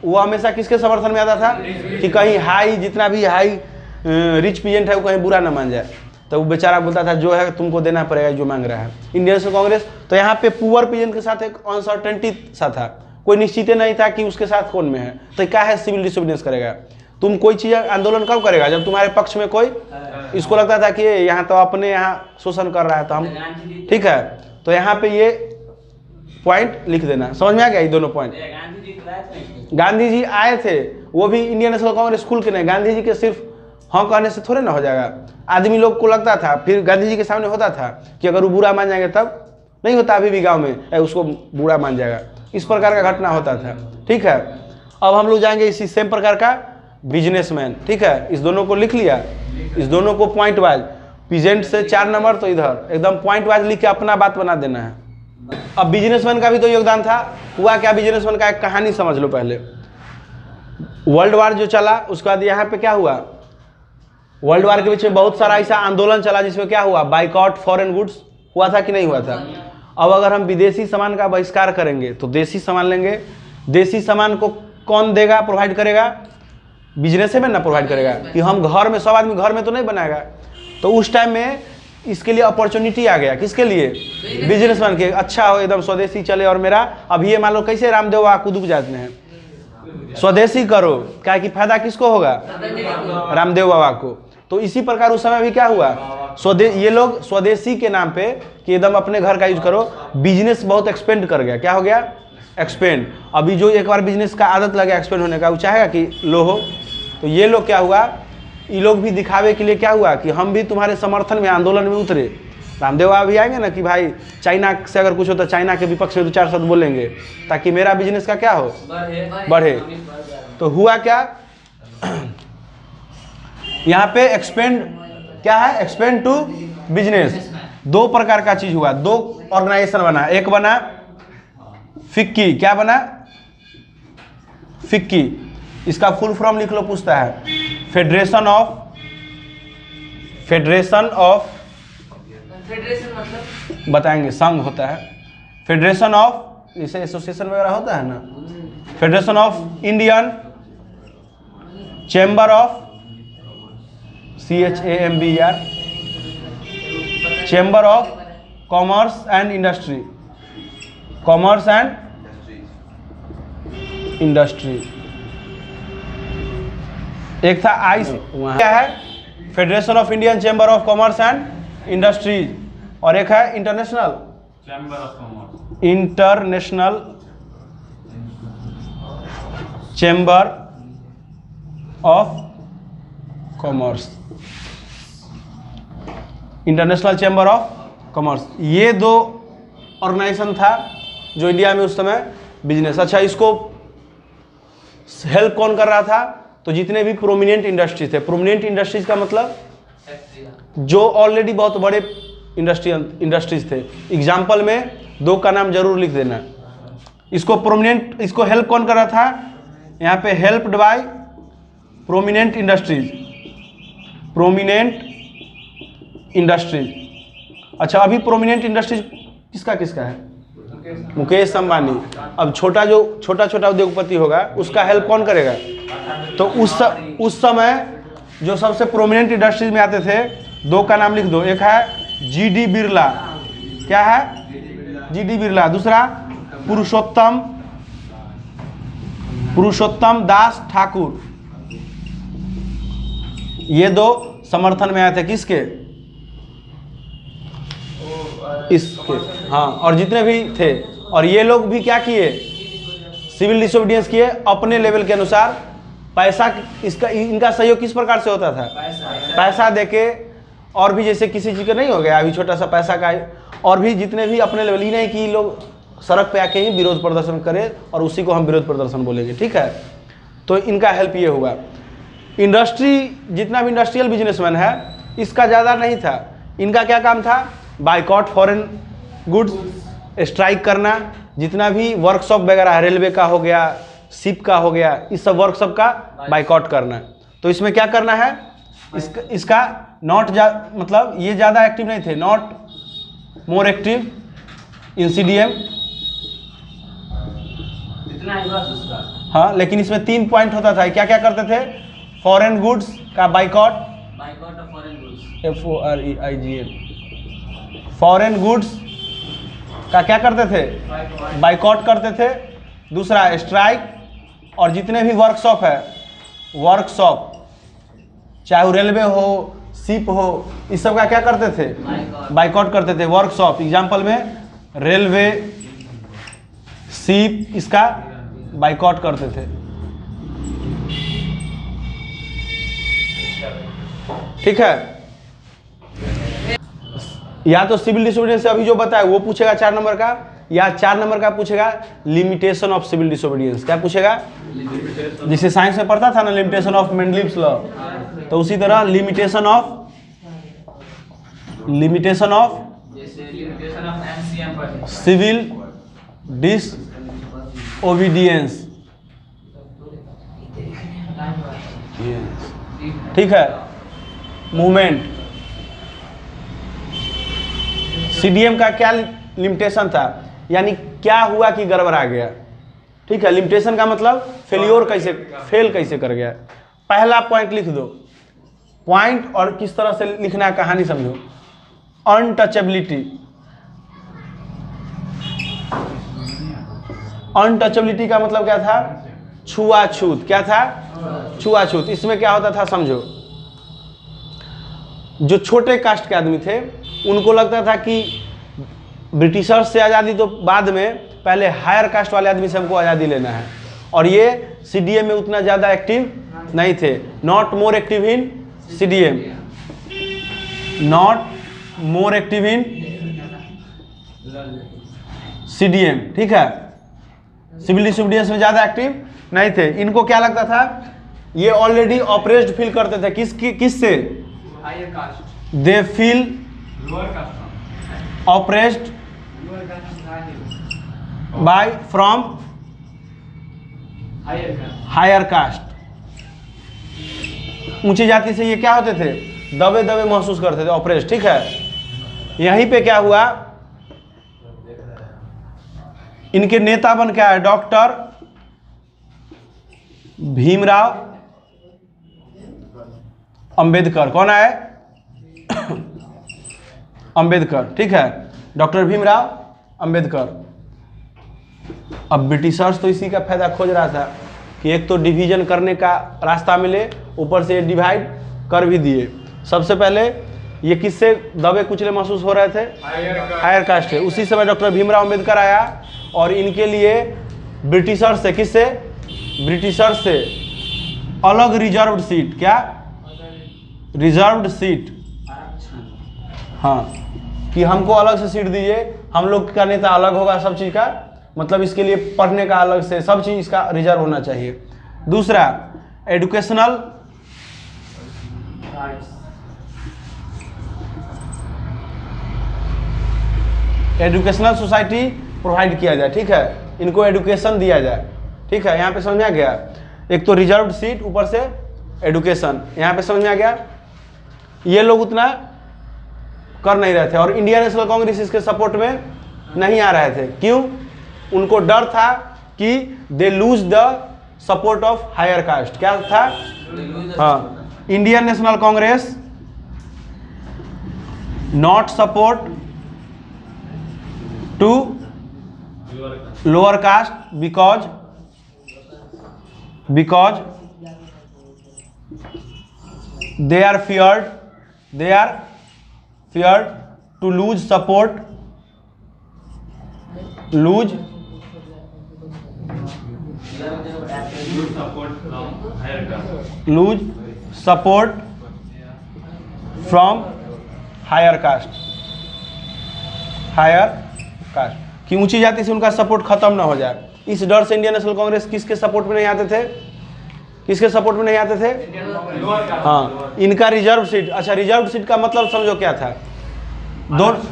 वो हमेशा किसके समर्थन में आता था कि कहीं हाई, जितना भी हाई रिच पिजेंट है वो कहीं बुरा ना मान जाए। तो वो बेचारा बोलता था जो है तुमको देना पड़ेगा जो मांग रहा है इंडियन नेशनल कांग्रेस। तो यहाँ पे पुअर पिजेंट के साथ एक अनसर्टेनिटी सा था, कोई निश्चित नहीं था कि उसके साथ कौन में है। तो क्या है, सिविल डिसोबीडियंस करेगा। तुम कोई चीज आंदोलन कब करेगा? जब तुम्हारे पक्ष में कोई, इसको लगता था कि यहाँ तो अपने यहाँ शोषण कर रहा है तो हम, ठीक है। तो यहाँ पे ये पॉइंट लिख देना। समझ में आ गया ये दोनों पॉइंट? गांधी जी आए थे, वो भी इंडियन नेशनल कांग्रेस स्कूल के नहीं। गांधी जी के सिर्फ हाँ कहने से थोड़े ना हो जाएगा। आदमी लोग को लगता था, फिर गांधी जी के सामने होता था कि अगर वो बुरा मान जाएंगे तब नहीं होता। अभी भी गांव में उसको बुरा मान जाएगा, इस प्रकार का घटना होता था। ठीक है, अब हम लोग जाएंगे इसी सेम प्रकार का बिजनेसमैन। ठीक है, इस दोनों को लिख लिया, इस दोनों को पॉइंट वाइज, पीजेंट से 4 नंबर, तो इधर एकदम पॉइंट वाइज लिख के अपना बात बना देना है। अब बिजनेसमैन का भी तो योगदान था। हुआ क्या, बिजनेसमैन का एक कहानी समझ लो पहले। वर्ल्ड वार जो चला उसके बाद यहाँ पे क्या हुआ, वर्ल्ड वार के बीच में बहुत सारा ऐसा आंदोलन चला जिसमें क्या हुआ, बाइकआउट फॉरेन गुड्स हुआ था कि नहीं हुआ था। अब अगर हम विदेशी सामान का बहिष्कार करेंगे तो देसी सामान लेंगे। देसी सामान को कौन देगा, प्रोवाइड करेगा? बिजनेसमैन ना प्रोवाइड करेगा कि हम घर में, सब आदमी घर में तो नहीं बनाएगा। तो उस टाइम में इसके लिए अपॉर्चुनिटी आ गया। किसके लिए? बिजनेसमैन के। अच्छा हो एकदम स्वदेशी चले। और मेरा अब ये मान लो कैसे रामदेव बाबा कुदुक जाते हैं, स्वदेशी करो, क्या कि फायदा किसको होगा? रामदेव बाबा को। तो इसी प्रकार उस समय भी क्या हुआ, ये लोग स्वदेशी के नाम पे कि एकदम अपने घर का यूज करो, बिजनेस बहुत एक्सपेंड कर गया। क्या हो गया? एक्सपेंड। अभी जो एक बार बिजनेस का आदत लगा एक्सपेंड होने का, वो चाहेगा कि लो हो। तो ये लोग क्या हुआ, ये लोग भी दिखावे के लिए क्या हुआ कि हम भी तुम्हारे समर्थन में आंदोलन में उतरे। रामदेव बाबा भी आएंगे ना कि भाई चाइना से अगर कुछ हो तो चाइना के विपक्ष में 2 4 शब्द बोलेंगे ताकि मेरा बिजनेस का क्या हो, बढ़े। तो हुआ क्या, यहाँ पे एक्सपेंड क्या है, एक्सपेंड टू बिजनेस। 2 प्रकार का चीज हुआ, 2 ऑर्गेनाइजेशन बना। एक बना फिक्की। क्या बना? फिक्की। इसका फुल फॉर्म लिख लो, पूछता है। फेडरेशन ऑफ मतलब बताएंगे, संघ होता है। फेडरेशन ऑफ, जैसे एसोसिएशन वगैरह होता है ना, federation of Indian chamber of CHAMBER, chamber of commerce and industry, commerce and industry. एक था क्या है, federation of Indian chamber of commerce and industries, और एक है international chamber of commerce, international chamber of commerce, international chamber of commerce. ये दो organisation था जो इंडिया में उस समय बिजनेस। अच्छा, इसको हेल्प कौन कर रहा था? तो जितने भी प्रोमिनेंट इंडस्ट्रीज थे, प्रोमिनेंट इंडस्ट्रीज का मतलब जो ऑलरेडी बहुत बड़े इंडस्ट्रीज थे। एग्जाम्पल में दो का नाम जरूर लिख देना। इसको प्रोमिनेंट, इसको हेल्प कौन कर रहा था? यहाँ पे helped bye prominent industries, prominent industries. अच्छा, अभी प्रोमिनेंट इंडस्ट्रीज किसका किसका है? मुकेश अंबानी। अब छोटा छोटा उद्योगपति होगा उसका हेल्प कौन करेगा? तो उस समय जो सबसे प्रोमिनेंट इंडस्ट्रीज में आते थे, दो का नाम लिख दो। एक है GD बिरला, क्या है? GD बिरला। दूसरा पुरुषोत्तम दास ठाकुर। ये दो समर्थन में आए थे किसके? इसके, हाँ। और जितने भी थे, और ये लोग भी क्या किए? सिविल डिसोबीडियंस किए अपने लेवल के अनुसार। पैसा, इसका इनका सहयोग किस प्रकार से होता था? पैसा देके, और भी जैसे किसी चीज़ का नहीं हो गया अभी छोटा सा पैसा का, और भी जितने भी अपने लेवल, ही नहीं कि लोग सड़क पे आके ही विरोध प्रदर्शन करें और उसी को हम विरोध प्रदर्शन बोलेंगे, ठीक है। तो इनका हेल्प ये हुआ। इंडस्ट्री, जितना भी इंडस्ट्रियल बिजनेसमैन है, इसका ज़्यादा नहीं था। इनका क्या काम था? बाइकॉट फॉरेन गुड्स, स्ट्राइक करना। जितना भी वर्कशॉप वगैरह, रेलवे का हो गया, शिप का हो गया, इस सब वर्कशॉप का बाइकॉट करना। तो इसमें क्या करना है? इसका नॉट मतलब ये ज़्यादा एक्टिव नहीं थे, not more active in CDM, हाँ। लेकिन इसमें 3 पॉइंट होता था। क्या क्या करते थे? फॉरेन गुड्स का बाइकॉट, FOREIGN, फॉरेन गुड्स का क्या करते थे? बाइकॉट करते थे। दूसरा स्ट्राइक, और जितने भी वर्कशॉप है, वर्कशॉप चाहे वो रेलवे हो, शिप हो, इस सब का क्या करते थे? बाइकॉट करते थे। वर्कशॉप एग्जाम्पल में रेलवे, शिप, इसका बाइकॉट करते थे, ठीक है। या तो सिविल डिसोबीडियंस से अभी जो बताया वो पूछेगा 4 नंबर का, या 4 नंबर का पूछेगा लिमिटेशन ऑफ सिविल डिसोबीडियंस। क्या पूछेगा? जिसे साइंस में पढ़ता था ना, लिमिटेशन ऑफ मेंडलिव्स लॉ, तो उसी तरह लिमिटेशन ऑफ सिविल डिसओबीडियंस, ठीक है। मूवमेंट, CDM का क्या लिमिटेशन था? यानी क्या हुआ कि गड़बड़ा गया, ठीक है। लिमिटेशन का मतलब फेल कैसे कर गया। पहला पॉइंट लिख दो। पॉइंट और किस तरह से लिखना है कहानी समझो। अनटचेबिलिटी, अनटचेबिलिटी का मतलब क्या था? छुआछूत। क्या था? छुआछूत। इसमें क्या होता था समझो। जो छोटे कास्ट के आदमी थे उनको लगता था कि ब्रिटिशर्स से आज़ादी तो बाद में, पहले हायर कास्ट वाले आदमी से हमको आज़ादी लेना है। और ये CDM में उतना ज़्यादा एक्टिव नहीं थे। Not more active in CDM, not more active in CDM, ठीक है। सिविल डिसोबीडियंस में ज़्यादा एक्टिव नहीं थे। इनको क्या लगता था? ये ऑलरेडी ऑप्रेस्ड फील करते थे। किससे? They feel oppressed by from higher caste. ऊंची जाति से ये क्या होते थे? दबे दबे महसूस करते थे, ऑप्रेस्ड, ठीक है। यहीं पे क्या हुआ? इनके नेता बन के आए डॉक्टर भीमराव अंबेडकर। कौन आए? अंबेडकर, ठीक है, डॉक्टर भीमराव अंबेडकर। अब ब्रिटिशर्स तो इसी का फायदा खोज रहा था कि एक तो डिवीजन करने का रास्ता मिले, ऊपर से डिवाइड कर भी दिए। सबसे पहले ये किससे दबे कुचले महसूस हो रहे थे? हायर कास्ट है। उसी समय डॉक्टर भीमराव अंबेडकर आया और इनके लिए ब्रिटिशर्स से, किससे? ब्रिटिशर्स से अलग रिजर्व्ड सीट, क्या रिजर्व्ड सीट, हाँ, कि हमको अलग से सीट दीजिए, हम लोग का नेता अलग होगा, सब चीज़ का मतलब इसके लिए पढ़ने का अलग से, सब चीज़ इसका रिजर्व होना चाहिए। दूसरा एजुकेशनल सोसाइटी प्रोवाइड किया जाए, ठीक है, इनको एजुकेशन दिया जाए, ठीक है, यहाँ पे समझ में आ गया। एक तो रिजर्व्ड सीट, ऊपर से एजुकेशन, यहाँ पे समझ में आ गया। ये लोग उतना कर नहीं रहे थे और इंडियन नेशनल कांग्रेस इसके सपोर्ट में नहीं आ रहे थे। क्यों? उनको डर था कि they lose the support of higher caste. क्या था? हाँ, Indian National Congress not support to lower caste because they are feared to lose support from higher caste कि ऊंची जाति से उनका सपोर्ट खत्म ना हो जाए। इस डर से इंडियन नेशनल कांग्रेस किसके सपोर्ट में नहीं आते थे? किसके सपोर्ट में नहीं आते थे? हाँ, इनका रिजर्व सीट। अच्छा, रिजर्व सीट का मतलब समझो क्या था?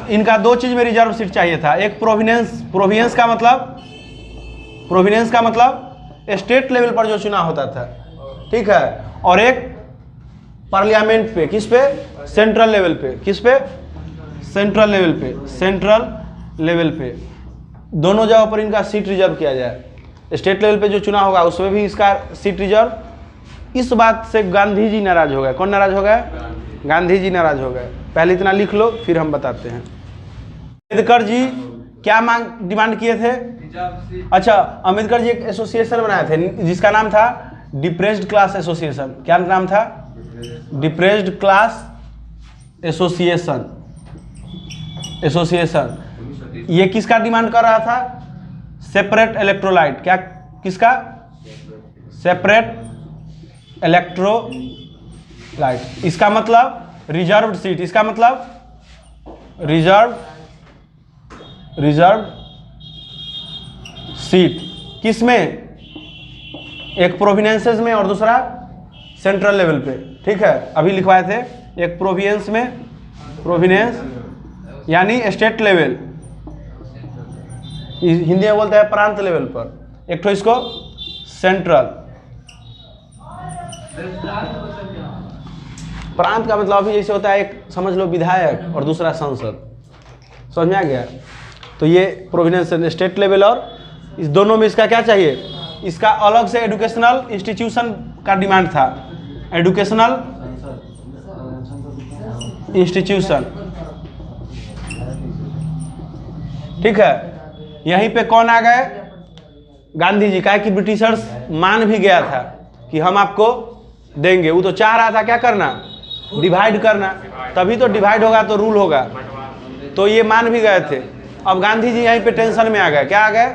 इनका दो चीज में रिजर्व सीट चाहिए था। एक प्रोविंस का मतलब स्टेट लेवल पर जो चुनाव होता था, ठीक है, और एक पार्लियामेंट पे, किस पे? सेंट्रल लेवल पे। किस पे? सेंट्रल लेवल पे दोनों जगह पर इनका सीट रिजर्व किया जाए। स्टेट लेवल पे जो चुनाव होगा उसमें भी इसका सीट रिजर्व। इस बात से गांधी जी नाराज हो गए। कौन नाराज हो गए? गांधी जी नाराज हो गए। पहले इतना लिख लो, फिर हम बताते हैं। अंबेडकर जी क्या डिमांड किए थे? अच्छा, अंबेडकर जी एक एसोसिएशन बनाए थे जिसका नाम था डिप्रेस्ड क्लास एसोसिएशन। क्या नाम था? Depressed class association. ये किसका डिमांड कर रहा था? Separate electrolyte. क्या? किसका? Separate electrolyte. इसका मतलब रिजर्व्ड सीट। इसका मतलब रिजर्व सीट। किसमें? एक प्रोविंसेस में और दूसरा सेंट्रल लेवल पे, ठीक है, अभी लिखवाए थे। एक प्रोविंस में, प्रोविंस यानी स्टेट लेवल, हिंदी में बोलते हैं प्रांत लेवल पर। एक तो इसको सेंट्रल। प्रांत का मतलब अभी जैसे होता है, एक समझ लो विधायक और दूसरा सांसद। समझ में आ गया? तो ये प्रोविंस स्टेट लेवल, और इस दोनों में इसका क्या चाहिए? इसका अलग से एजुकेशनल इंस्टीट्यूशन का डिमांड था। एजुकेशनल इंस्टीट्यूशन, ठीक है। यहीं पे कौन आ गए? गांधी जी। का कि ब्रिटिशर्स मान भी गया था कि हम आपको देंगे। वो तो चाह रहा था क्या करना? डिवाइड करना, तभी तो डिवाइड होगा तो रूल होगा। तो ये मान भी गए थे। अब गांधी जी यहीं पे टेंशन में आ गए। क्या आ गए?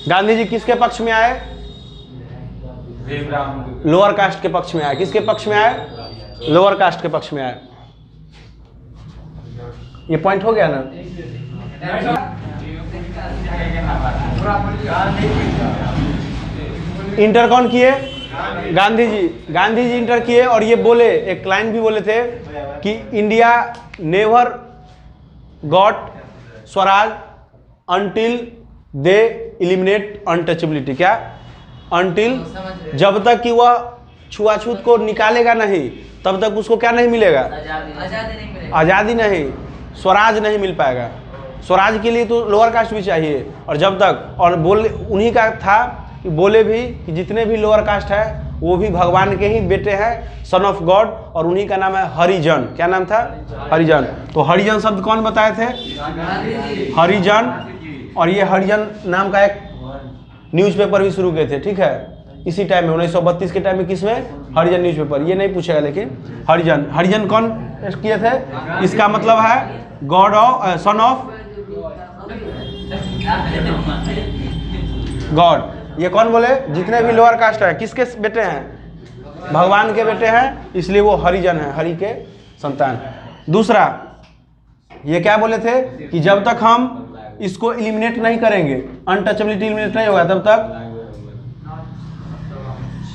गांधी जी किसके पक्ष में आए? लोअर कास्ट के पक्ष में आए। किसके पक्ष में आए? लोअर कास्ट के पक्ष में आए। ये पॉइंट हो गया ना? इंटर कौन किए? गांधी जी इंटर किए। और ये बोले, एक लाइन भी बोले थे कि India never got Swaraj until they eliminate untouchability. क्या? अनटिल, जब तक कि वह छुआछूत को निकालेगा नहीं तब तक उसको क्या नहीं मिलेगा? आज़ादी नहीं, स्वराज नहीं मिल पाएगा। स्वराज के लिए तो लोअर कास्ट भी चाहिए। और जब तक, और बोल उन्हीं का था कि बोले भी कि जितने भी लोअर कास्ट है वो भी भगवान के ही बेटे हैं, सन ऑफ गॉड, और उन्हीं का नाम है हरिजन। क्या नाम था? हरिजन। तो हरिजन शब्द कौन बताए थे? हरिजन। और ये हरिजन नाम का एक न्यूज़पेपर भी शुरू किए थे, ठीक है, इसी टाइम में 1932 के टाइम में। किसमें? हरिजन न्यूज़पेपर। ये नहीं पूछेगा लेकिन हरिजन। हरिजन कौन किए थे? इसका मतलब है God of, son of God. ये कौन बोले? जितने भी लोअर कास्ट है किसके बेटे हैं? भगवान के बेटे हैं, इसलिए वो हरिजन है, हरि के संतान। दूसरा, ये क्या बोले थे कि जब तक हम इसको एलिमिनेट नहीं करेंगे, अनटचेबिलिटी एलिमिनेट नहीं होगा, तब तक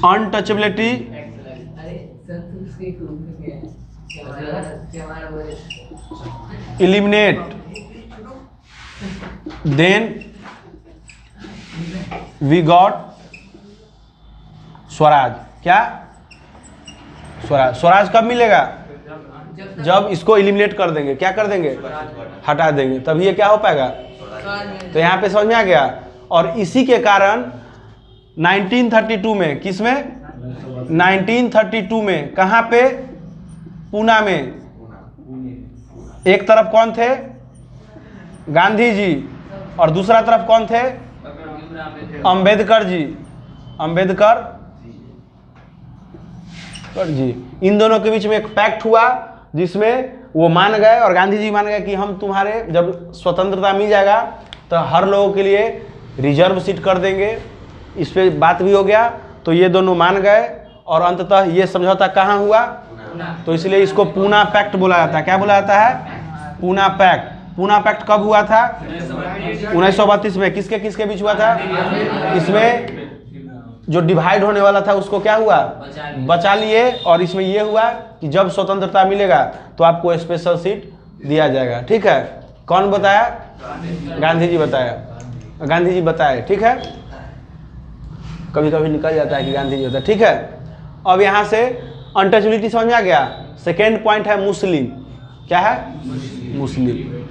untouchability eliminate, then we got swaraj. क्या? स्वराज। स्वराज कब मिलेगा? जब इसको एलिमिनेट कर देंगे। क्या कर देंगे? हटा देंगे, तभी ये क्या हो पाएगा। तो यहाँ पे समझ में आ गया। और इसी के कारण 1932 में, किसमें? 1932 में। कहाँ पे? पूना में। एक तरफ कौन थे? गांधी जी, और दूसरा तरफ कौन थे? अंबेडकर जी। अंबेडकर जी। इन दोनों के बीच में एक पैक्ट हुआ जिसमें वो मान गए और गांधी जी मान गए कि हम तुम्हारे जब स्वतंत्रता मिल जाएगा तो हर लोगों के लिए रिजर्व सीट कर देंगे। इस पे बात भी हो गया, तो ये दोनों मान गए और अंततः ये समझौता कहाँ हुआ? तो इसलिए इसको पूना पैक्ट बोला जाता है। क्या बोला जाता है? पूना पैक्ट। पूना पैक्ट कब हुआ था? 1932 में। किसके किसके बीच हुआ था? इसमें जो डिवाइड होने वाला था उसको क्या हुआ? बचा लिए। और इसमें ये हुआ कि जब स्वतंत्रता मिलेगा तो आपको स्पेशल सीट दिया जाएगा। ठीक है। कौन बताया? गांधी जी बताया। गांधी जी बताए। ठीक है, कभी कभी निकल जाता है कि गांधी जी बताया। ठीक है। अब यहाँ से अनटचेबिलिटी समझ में आ गया। सेकेंड पॉइंट है मुस्लिम। क्या है? मुस्लिम।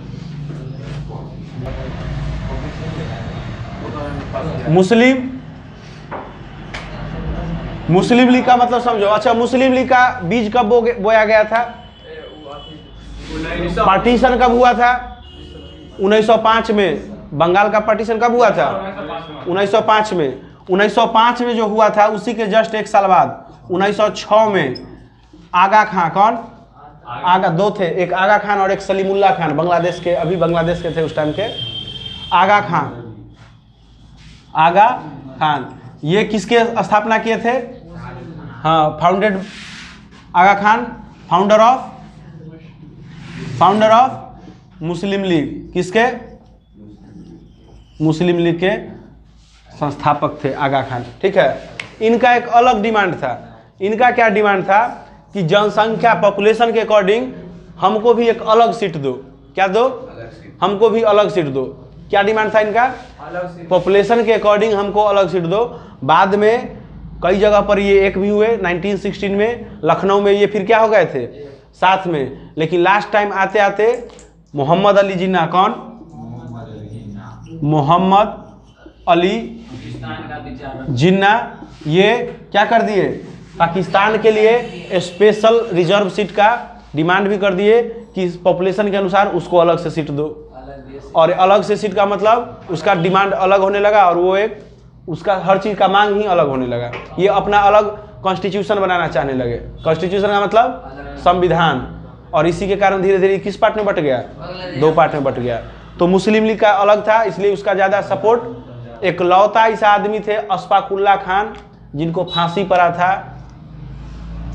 मुस्लिम, मुस्लिम लीग का मतलब समझो। अच्छा, मुस्लिम लीग का बीज कब बोया गया था? पार्टीशन कब हुआ था? 1905 में। बंगाल का पार्टीशन कब हुआ था? 1905 में। 1905 में जो हुआ था उसी के जस्ट एक साल बाद 1906 में आगा खान, कौन? आगा, दो थे, एक आगा खान और एक सलीमुल्ला खान, बांग्लादेश के, अभी बांग्लादेश के थे उस टाइम के। आगा खान, आगा खान, ये किसके स्थापना किए थे? हाँ, founded Aga Khan, founder of Muslim League. किसके? मुस्लिम लीग के संस्थापक थे आगा खान। ठीक है। इनका एक अलग डिमांड था। इनका क्या डिमांड था कि जनसंख्या, पॉपुलेशन के अकॉर्डिंग हमको भी एक अलग सीट दो। क्या दो? हमको भी अलग सीट दो। क्या डिमांड था इनका? पॉपुलेशन के अकॉर्डिंग हमको अलग सीट दो। बाद में कई जगह पर ये एक भी हुए। 1916 में लखनऊ में ये फिर क्या हो गए थे? साथ में। लेकिन लास्ट टाइम आते आते मोहम्मद अली जिन्ना, कौन? मोहम्मद अली जिन्ना, ये क्या कर दिए? पाकिस्तान के लिए स्पेशल रिजर्व सीट का डिमांड भी कर दिए कि पॉपुलेशन के अनुसार उसको अलग से सीट दो। और अलग से सीट का मतलब उसका डिमांड अलग होने लगा और वो एक उसका हर चीज़ का मांग ही अलग होने लगा। ये अपना अलग कॉन्स्टिट्यूशन बनाना चाहने लगे। कॉन्स्टिट्यूशन का मतलब संविधान। और इसी के कारण धीरे धीरे किस पार्ट में बट गया? दो पार्ट में बट गया। तो मुस्लिम लीग का अलग था, इसलिए उसका ज़्यादा सपोर्ट। एक लौता ऐसा आदमी थे अशफाकुल्ला खान, जिनको फांसी पड़ा था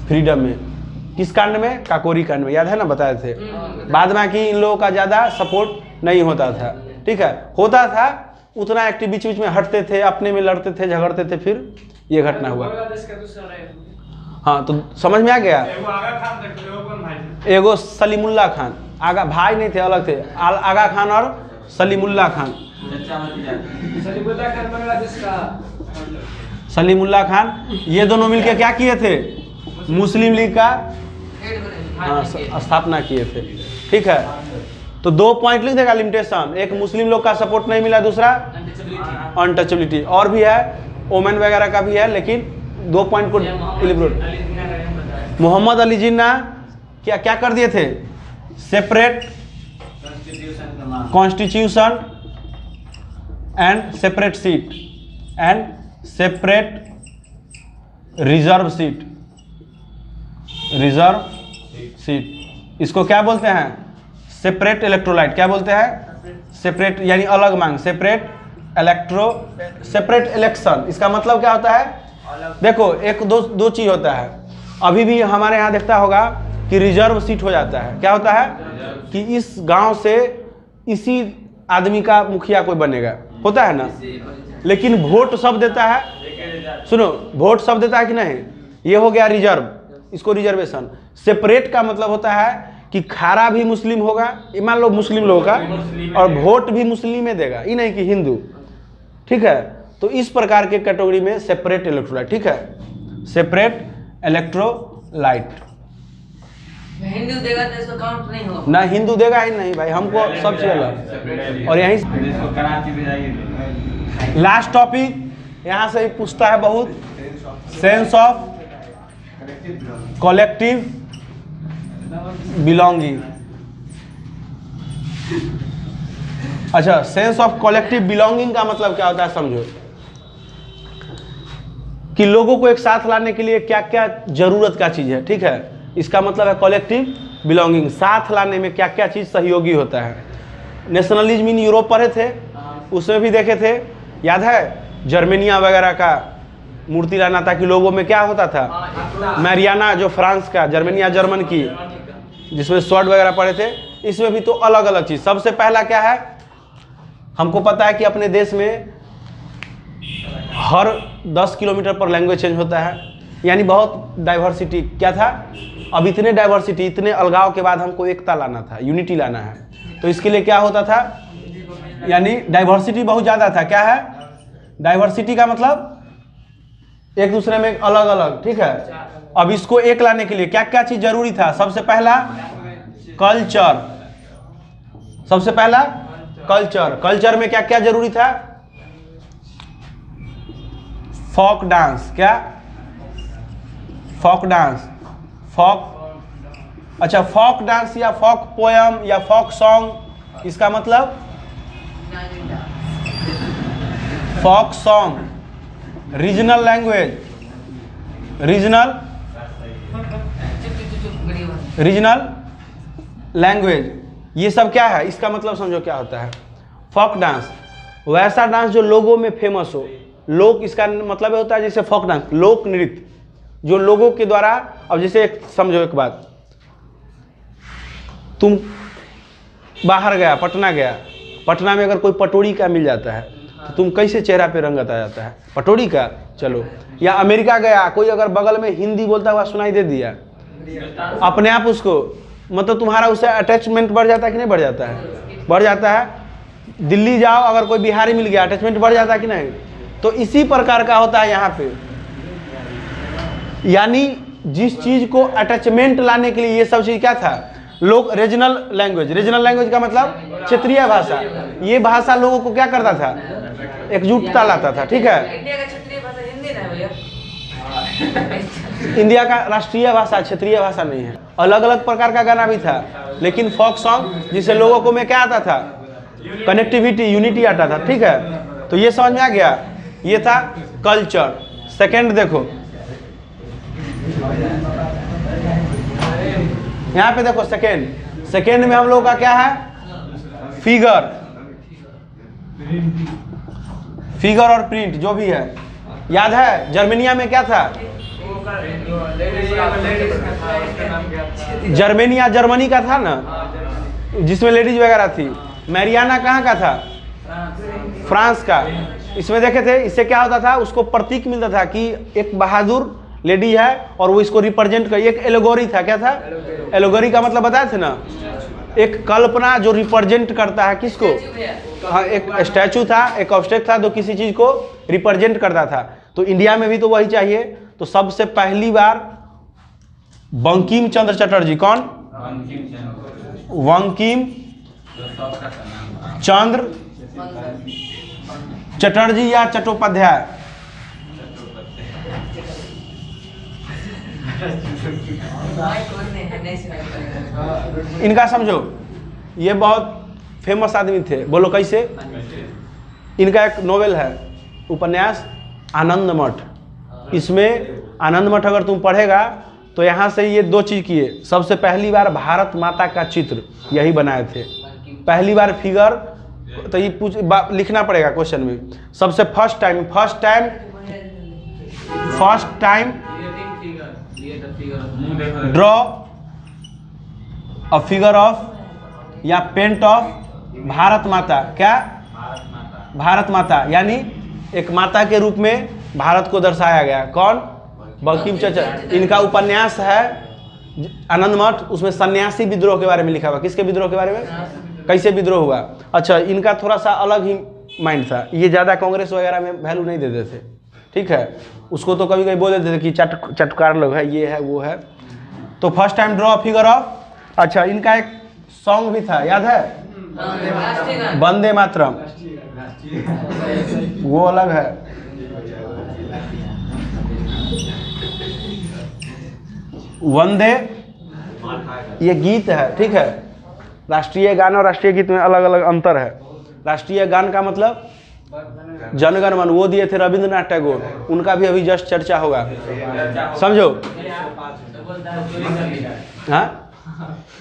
फ्रीडम में। किस कांड में? काकोरी कांड में। याद है ना, बताए थे। बाद में कि इन लोगों का ज़्यादा सपोर्ट नहीं होता था। ठीक है, होता था उतना एक्टिव, बीच बीच में हटते थे, अपने में लड़ते थे, झगड़ते थे, फिर ये घटना हुआ। हाँ, तो समझ में आ गया। एगो सलीमुल्ला खान, आगा भाई नहीं थे, अलग थे। आगा खान और सलीमुल्ला खान। सलीमुल्ला खान, ये दोनों मिलकर क्या किए थे? मुस्लिम लीग का स्थापना किए थे। ठीक है। तो 2 पॉइंट लिख देगा लिमिटेशन। एक, मुस्लिम लोग का सपोर्ट नहीं मिला। दूसरा, अनटचेबिलिटी। और भी है ओमेन वगैरह का भी है, लेकिन 2 पॉइंट को एलिब्रेट। मोहम्मद अली जिन्ना क्या क्या कर दिए थे? Separate constitution and separate seat and separate reserve seat, reserve seat. इसको क्या बोलते हैं? Separate electrolyte. क्या बोलते हैं? सेपरेट यानी अलग मांग, सेपरेट सेपरेट इलेक्शन। इसका मतलब क्या होता है? देखो एक दो चीज होता है। अभी भी हमारे यहाँ देखता होगा कि रिजर्व सीट हो जाता है। क्या होता है? कि इस गांव से इसी आदमी का मुखिया कोई बनेगा, होता है ना। लेकिन वोट सब देता है, सुनो, वोट सब देता है कि नहीं? ये हो गया रिजर्व, इसको रिजर्वेशन। सेपरेट का मतलब होता है कि खारा भी मुस्लिम होगा, मान लो मुस्लिम लोगों का, और वोट भी मुस्लिम में देगा, ये नहीं कि हिंदू। ठीक है, तो इस प्रकार के कैटेगरी में सेपरेट इलेक्ट्रोलाइट। ठीक है, सेपरेट इलेक्ट्रोलाइट। हिंदू देगा तो इसका काउंट नहीं होगा ना, हिंदू देगा ही नहीं भाई, हमको सब चीज अलग। और यहीं लास्ट टॉपिक यहाँ से ही पूछता है बहुत, सेंस ऑफ कलेक्टिव बिलोंगिंग। अच्छा, सेंस ऑफ कलेक्टिव बिलोंगिंग का मतलब क्या होता है समझो, कि लोगों को एक साथ लाने के लिए क्या क्या जरूरत का चीज है। ठीक है, इसका मतलब है कलेक्टिव बिलोंगिंग, साथ लाने में क्या क्या चीज सहयोगी होता है। नेशनलिज्म इन यूरोप पढ़े थे, उसमें भी देखे थे, याद है? जर्मेनिया वगैरह का मूर्ति लाना था कि लोगों में क्या होता था? मैरियाना जो फ्रांस का, जर्मनिया जर्मन की, जिसमें स्वॉर्ड वगैरह पढ़े थे। इसमें भी तो अलग अलग चीज। सबसे पहला क्या है, हमको पता है कि अपने देश में हर 10 किलोमीटर पर लैंग्वेज चेंज होता है, यानी बहुत डाइवर्सिटी। क्या था? अब इतने डाइवर्सिटी, इतने अलगाव के बाद हमको एकता लाना था, यूनिटी लाना है। तो इसके लिए क्या होता था? यानी डाइवर्सिटी बहुत ज़्यादा था। क्या है डाइवर्सिटी का मतलब? एक दूसरे में अलग अलग। ठीक है, अब इसको एक लाने के लिए क्या क्या चीज जरूरी था? सबसे पहला कल्चर, सबसे पहला कल्चर। कल्चर में क्या क्या जरूरी था? Folk dance. क्या? फोक डांस, फोक, अच्छा फोक डांस या फोक पोयम या फोक सॉन्ग, इसका मतलब folk song. Regional language, regional language, ये सब क्या है? इसका मतलब समझो क्या होता है। फोक डांस वैसा डांस जो लोगों में फेमस हो। लोक, इसका मतलब होता है जैसे फोक डांस, लोक नृत्य जो लोगों के द्वारा। अब जैसे एक समझो एक बात, तुम बाहर गया, पटना गया, पटना में अगर कोई पटोरी का मिल जाता है तो तुम कैसे चेहरा पे रंगत आ जाता है? पटोरी का। चलो, या अमेरिका गया, कोई अगर बगल में हिंदी बोलता हुआ सुनाई दे दिया, अपने आप उसको मतलब तुम्हारा उससे अटैचमेंट बढ़ जाता है कि नहीं बढ़ जाता है? बढ़ जाता है। दिल्ली जाओ, अगर कोई बिहारी मिल गया, अटैचमेंट बढ़ जाता है कि नहीं? तो इसी प्रकार का होता है यहाँ पे, यानी जिस चीज को अटैचमेंट लाने के लिए ये सब चीज क्या था? लोग रीजनल लैंग्वेज। रीजनल लैंग्वेज का मतलब क्षेत्रीय भाषा। ये भाषा लोगों को क्या करता था? एकजुटता लाता था। ठीक है, इंडिया का क्षेत्रीय भाषा हिंदी ना है भैया। इंडिया का राष्ट्रीय भाषा क्षेत्रीय भाषा नहीं है। अलग अलग प्रकार का गाना भी था, लेकिन फोक सॉन्ग जिससे लोगों को में क्या आता था? कनेक्टिविटी, यूनिटी आता था। ठीक है, तो ये समझ में आ गया। ये था कल्चर। सेकंड देखो, यहाँ पे देखो सेकंड में हम लोग का क्या है? फिगर, फिगर और प्रिंट जो भी है। याद है जर्मनिया में क्या था? जर्मनिया जर्मनी का था ना, जिसमें लेडीज वगैरह थी। मैरियाना कहाँ का था? फ्रांस का। इसमें देखे थे, इससे क्या होता था? उसको प्रतीक मिलता था कि एक बहादुर लेडी है और वो इसको रिप्रेजेंट कर। एक एलोगोरी था। क्या था? एलोगोरी का मतलब बताए थे ना, एक कल्पना जो रिप्रेजेंट करता है किसको? हाँ, एक स्टैचू था, एक ऑब्जेक्ट था जो किसी चीज को रिप्रेजेंट करता था। तो इंडिया में भी तो वही चाहिए। तो सबसे पहली बार बंकिम चंद्र चटर्जी, कौन? बंकिम चंद्र चटर्जी या चट्टोपाध्याय, इनका समझो, ये बहुत फेमस आदमी थे, बोलो कैसे। इनका एक नोवेल है उपन्यास आनंद मठ। इसमें आनंद मठ अगर तुम पढ़ेगा तो यहाँ से ये दो चीज़ किए। सबसे पहली बार भारत माता का चित्र यही बनाए थे, पहली बार फिगर। तो ये लिखना पड़ेगा क्वेश्चन में। सबसे first time draw a figure of या पेंट ऑफ भारत माता। क्या? भारत माता, यानी एक माता के रूप में भारत को दर्शाया गया। कौन? बंकिम चंद्र। इनका उपन्यास है आनंद मठ, उसमें सन्यासी विद्रोह के बारे में लिखा हुआ। किसके विद्रोह के बारे में? कैसे विद्रोह हुआ। अच्छा, इनका थोड़ा सा अलग ही माइंड था, ये ज़्यादा कांग्रेस वगैरह में वैल्यू नहीं देते थे, ठीक है। उसको तो कभी कभी बोल देते थे कि चटकार लोग है, ये है वो है। तो first time draw figure of. अच्छा, इनका एक सॉन्ग भी था, याद है? वंदे मातरम, वो अलग है। वंदे ये गीत है, ठीक है। राष्ट्रीय गान और राष्ट्रीय गीत में अलग अलग अंतर है। राष्ट्रीय गान का मतलब जनगण मन, वो दिए थे रविंद्रनाथ टैगोर, उनका भी अभी जस्ट चर्चा होगा, समझो। हाँ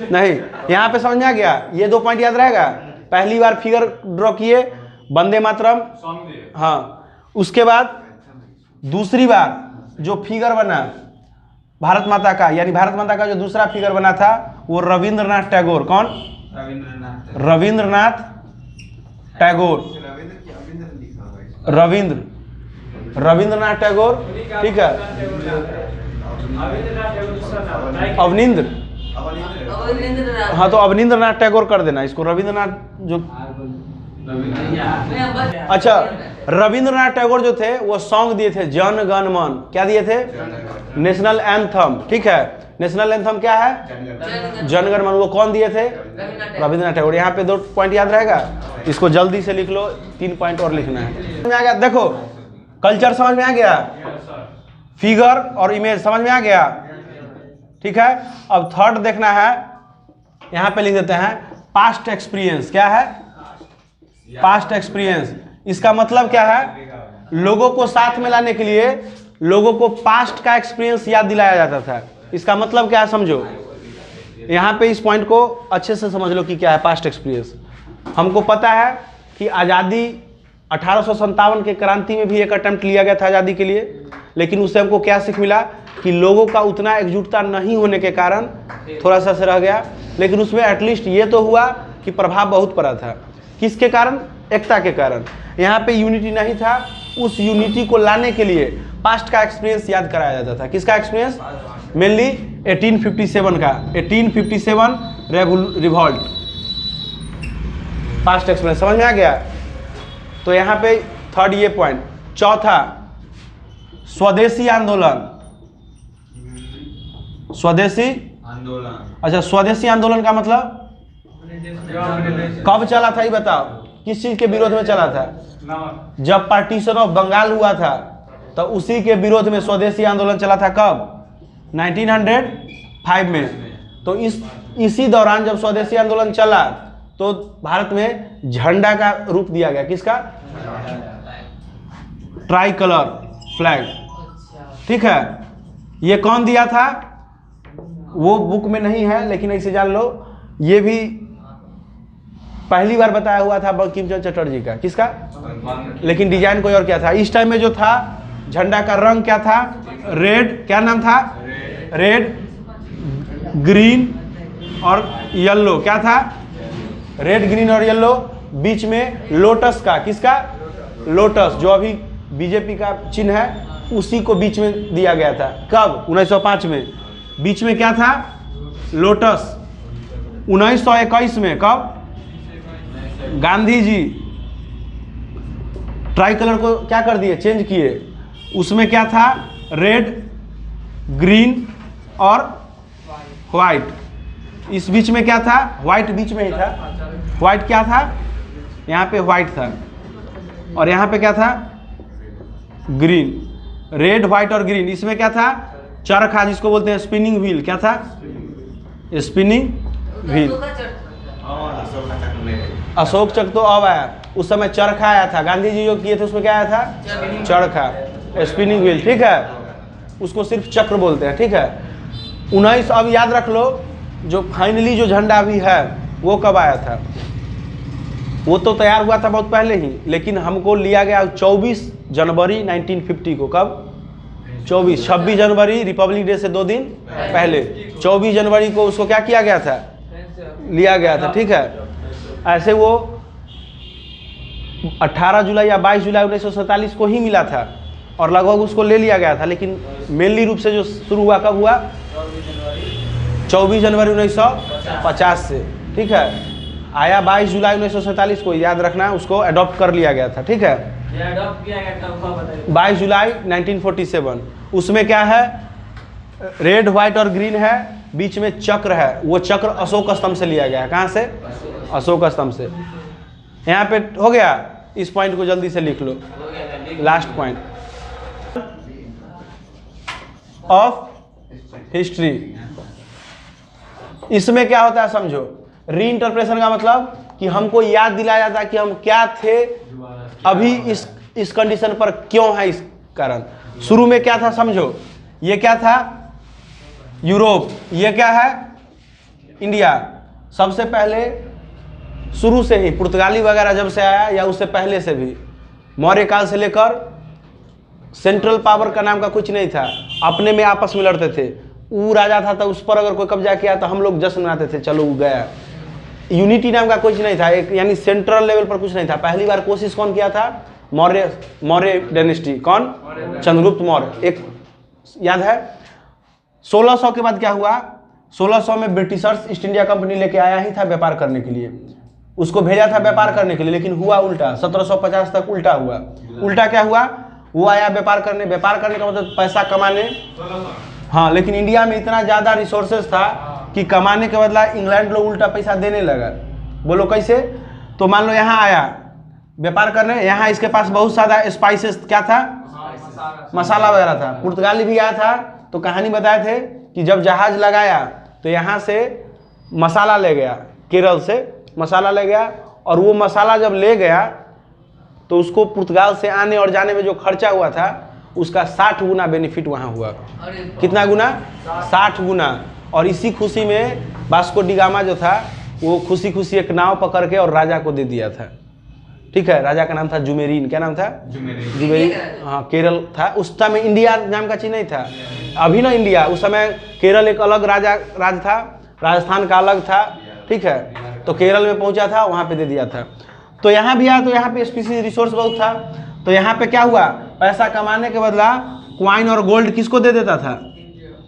नहीं, यहाँ पे समझ में आ गया। ये 2 पॉइंट याद रहेगा। पहली बार फिगर ड्रॉ किए वंदे मातरम, हाँ। उसके बाद दूसरी बार जो फिगर बना भारत माता का, यानी भारत माता का जो दूसरा फिगर बना था वो रविंद्रनाथ टैगोर। कौन? रविंद्रनाथ टैगोर। रविंद्रनाथ टैगोर, ठीक है। अवनिंद्र, हाँ तो अवनिंद्रनाथ टैगोर कर देना इसको, रविंद्रनाथ जो। अच्छा, रविंद्रनाथ टैगोर जो थे वो सॉन्ग दिए थे जन गण मन। क्या दिए थे? नेशनल एंथम, ठीक है। नेशनल एंथम क्या है? जन गण मन। वो कौन दिए थे? रविंद्रनाथ टैगोर। यहाँ पे 2 पॉइंट याद रहेगा, इसको जल्दी से लिख लो। 3 पॉइंट और लिखना है। समझ में आ गया? देखो, कल्चर समझ में आ गया, फिगर और इमेज समझ में आ गया, ठीक है। अब थर्ड देखना है, यहाँ पे लिख देते हैं पास्ट एक्सपीरियंस। क्या है? Past experience. इसका मतलब क्या है? लोगों को साथ में लाने के लिए लोगों को पास्ट का एक्सपीरियंस याद दिलाया जाता था। इसका मतलब क्या है समझो। यहाँ पे इस पॉइंट को अच्छे से समझ लो कि क्या है पास्ट एक्सपीरियंस। हमको पता है कि आज़ादी 1857 के क्रांति में भी एक अटेम्प्ट लिया गया था आज़ादी के लिए, लेकिन उससे हमको क्या सीख मिला कि लोगों का उतना एकजुटता नहीं होने के कारण थोड़ा सा रह गया। लेकिन उसमें एटलीस्ट ये तो हुआ कि प्रभाव बहुत पड़ा था। किसके कारण? एकता के कारण। यहाँ पे यूनिटी नहीं था, उस यूनिटी को लाने के लिए पास्ट का एक्सपीरियंस याद कराया जाता था। किसका एक्सपीरियंस? मेनली 1857 का, 1857 रिवॉल्ट, पास्ट एक्सपीरियंस। समझ में आ गया? तो यहाँ पे थर्ड ये पॉइंट। चौथा, स्वदेशी आंदोलन। स्वदेशी आंदोलन। अच्छा, स्वदेशी आंदोलन का मतलब कब चला था ये बताओ? किस चीज के विरोध में चला था? जब पार्टीशन ऑफ बंगाल हुआ था तो उसी के विरोध में स्वदेशी आंदोलन चला था। कब? 1905 में। तो इसी दौरान जब स्वदेशी आंदोलन चला तो भारत में झंडा का रूप दिया गया। किसका? ट्राई कलर फ्लैग, ठीक है। ये कौन दिया था वो बुक में नहीं है, लेकिन ऐसे जान लो ये भी पहली बार बताया हुआ था बंकिम चंद्र चटर्जी का। किसका? लेकिन डिजाइन कोई और क्या था। इस टाइम में जो था झंडा का रंग क्या था? रेड। क्या नाम था? रेड, ग्रीन और येलो। क्या था? रेड, ग्रीन और येलो। बीच में लोटस का, किसका? लोटस, जो अभी बीजेपी का चिन्ह है उसी को बीच में दिया गया था। कब? 1905 में। बीच में क्या था? लोटस। 1921 में कब? गांधी जी ट्राई कलर को क्या कर दिए? चेंज किए। उसमें क्या था? रेड, ग्रीन और व्हाइट। इस बीच में क्या था? व्हाइट बीच में ही था। व्हाइट क्या था? यहाँ पे व्हाइट था और यहाँ पे क्या था? ग्रीन। रेड, व्हाइट और ग्रीन। इसमें क्या था? चरखा जिसको बोलते हैं स्पिनिंग व्हील, क्या था? Spinning wheel. अशोक चक्र तो अब आया, उस समय चरखा आया था। गांधी जी जो किए थे उसमें क्या आया था? चरखा, स्पिनिंग व्हील, ठीक है। उसको सिर्फ चक्र बोलते हैं, ठीक है। 19 अब याद रख लो, जो फाइनली जो झंडा भी है वो कब आया था? वो तो तैयार हुआ था बहुत पहले ही, लेकिन हमको लिया गया 24 जनवरी 1950 को। कब? 26 जनवरी रिपब्लिक डे से 2 दिन पहले 24 जनवरी को उसको क्या किया गया था? लिया गया था, ठीक है। ऐसे वो 18 जुलाई या 22 जुलाई 1947 को ही मिला था और लगभग उसको ले लिया गया था, लेकिन मेनली रूप से जो शुरू हुआ कब हुआ? 24 जनवरी 1950 से, ठीक है। आया 22 जुलाई 1947 को, याद रखना, उसको अडॉप्ट कर लिया गया था, ठीक है। 22 जुलाई 1947। उसमें क्या है? रेड, व्हाइट और ग्रीन है, बीच में चक्र है। वो चक्र अशोक स्तंभ से लिया गया है। कहाँ से? अशोक स्तंभ से। यहाँ पे हो गया। इस पॉइंट को जल्दी से लिख लो, लास्ट पॉइंट ऑफ हिस्ट्री। इसमें क्या होता है समझो। री इंटरप्रेशन का मतलब कि हमको याद दिलाया जाता है कि हम क्या थे, अभी इस कंडीशन पर क्यों है, इस कारण। शुरू में क्या था समझो, ये क्या था? यूरोप। ये क्या है? इंडिया। सबसे पहले शुरू से ही पुर्तगाली वगैरह जब से आया या उससे पहले से भी मौर्य काल से लेकर सेंट्रल पावर का नाम का कुछ नहीं था। अपने में आपस में लड़ते थे। वो राजा था तो उस पर अगर कोई कब्जा किया तो हम लोग जश्न मनाते थे, चलो वो गया। यूनिटी नाम का कुछ नहीं था, एक यानी सेंट्रल लेवल पर कुछ नहीं था। पहली बार कोशिश कौन किया था? मौर्य डायनेस्टी। कौन? चंद्रगुप्त मौर्य। एक याद है 1600 के बाद क्या हुआ? 1600 में ब्रिटिशर्स ईस्ट इंडिया कंपनी लेके आया ही था व्यापार करने के लिए। उसको भेजा था व्यापार करने के लिए, लेकिन हुआ उल्टा। 1750 तक उल्टा हुआ। उल्टा क्या हुआ? वो आया व्यापार करने का मतलब पैसा कमाने। हाँ, लेकिन इंडिया में इतना ज़्यादा रिसोर्सेज था कि कमाने के बदला इंग्लैंड लोग उल्टा पैसा देने लगा। बोलो कैसे? तो मान लो यहाँ आया व्यापार करने, यहाँ इसके पास बहुत सारा स्पाइसेस क्या था? मसाला वगैरह था। पुर्तगाली भी आया था तो कहानी बताए थे कि जब जहाज लगाया तो यहाँ से मसाला ले गया, केरल से मसाला ले गया, और वो मसाला जब ले गया तो उसको पुर्तगाल से आने और जाने में जो खर्चा हुआ था उसका 60 गुना बेनिफिट वहाँ हुआ। कितना गुना? 60 गुना। और इसी खुशी में वास्को डी गामा जो था वो खुशी खुशी एक नाव पकड़ के और राजा को दे दिया था, ठीक है। राजा का नाम था जुमेरीन। क्या नाम था? जुमेरीन। हाँ, केरल था उस समय। इंडिया नाम का चीज नहीं था अभी ना इंडिया। उस समय केरल एक अलग राज था, राजस्थान का अलग था, ठीक है। तो केरल में पहुंचा था, वहाँ पे दे दिया था। तो यहाँ भी आया तो यहाँ पे स्पीसीज रिसोर्स बहुत था। तो यहाँ पे क्या हुआ? पैसा कमाने के बदला क्वाइन और गोल्ड किसको दे देता था?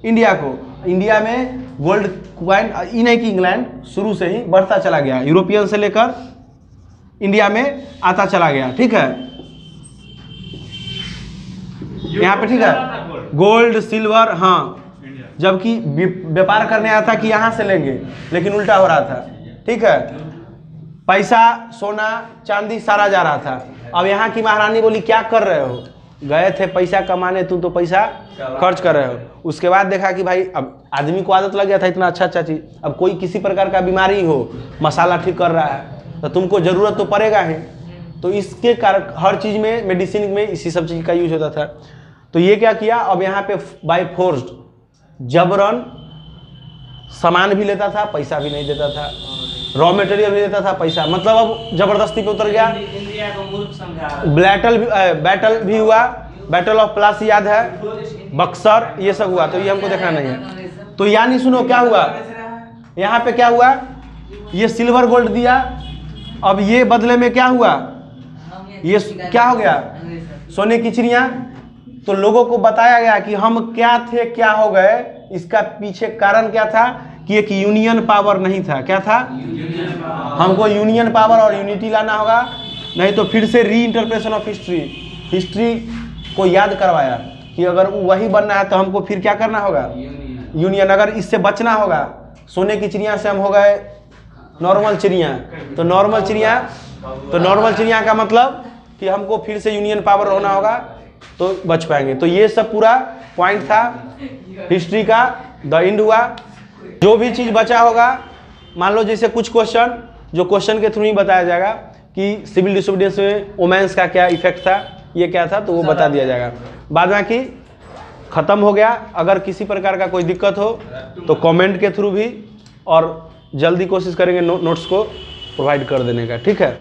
इंडिया को। इंडिया में गोल्ड क्वाइन ही नहीं कि इंग्लैंड शुरू से ही बढ़ता चला गया, यूरोपियन से लेकर इंडिया में आता चला गया, ठीक है। यहाँ पे ठीक है, गोल्ड सिल्वर, हाँ, जबकि व्यापार करने आया था कि यहाँ से लेंगे, लेकिन उल्टा हो रहा था, ठीक है। पैसा सोना चांदी सारा जा रहा था। अब यहाँ की महारानी बोली क्या कर रहे हो? गए थे पैसा कमाने, तुम तो पैसा खर्च कर रहे हो। उसके बाद देखा कि भाई अब आदमी को आदत लग गया था इतना अच्छा अच्छा चीज। अब कोई किसी प्रकार का बीमारी हो, मसाला ठीक कर रहा है तो तुमको जरूरत तो पड़ेगा ही। तो इसके कारण हर चीज में, मेडिसिन में इसी सब चीज का यूज होता था। तो ये क्या किया, अब यहाँ पे बाय फोर्स्ड जबरन सामान भी लेता था, पैसा भी नहीं देता था, रॉ मटेरियल भी देता था, पैसा, मतलब अब जबरदस्ती पे उतर गया। इंडिया को मूर्ख समझा। बैटल भी हुआ, बैटल ऑफ प्लासी याद है, बक्सर, ये सब हुआ। तो ये हमको देखना नहीं है। तो यानी सुनो क्या हुआ यहाँ पे, क्या हुआ, ये सिल्वर गोल्ड दिया। अब ये बदले में क्या हुआ, ये क्या हो गया, सोने की चिड़िया। तो लोगों को बताया गया कि हम क्या थे, क्या हो गए। इसका पीछे कारण क्या था कि एक यूनियन पावर नहीं था। क्या था? हमको यूनियन पावर और यूनिटी लाना होगा, नहीं तो फिर से री इंटरप्रेशन ऑफ हिस्ट्री को याद करवाया कि अगर वही बनना है तो हमको फिर क्या करना होगा, यूनियन। अगर इससे बचना होगा, सोने की चिड़िया से हम हो गए नॉर्मल चिड़िया, तो नॉर्मल चिड़िया का मतलब कि हमको फिर से यूनियन पावर होना होगा तो बच पाएंगे। तो ये सब पूरा पॉइंट था हिस्ट्री का, द इंड हुआ। जो भी चीज़ बचा होगा, मान लो जैसे कुछ क्वेश्चन जो क्वेश्चन के थ्रू ही बताया जाएगा कि सिविल डिसोबीडियंस में वुमेन्स का क्या इफेक्ट था, ये क्या था, तो वो बता दिया जाएगा। बाद बाकी ख़त्म हो गया। अगर किसी प्रकार का कोई दिक्कत हो तो कमेंट के थ्रू भी, और जल्दी कोशिश करेंगे नोट्स को प्रोवाइड कर देने का, ठीक है।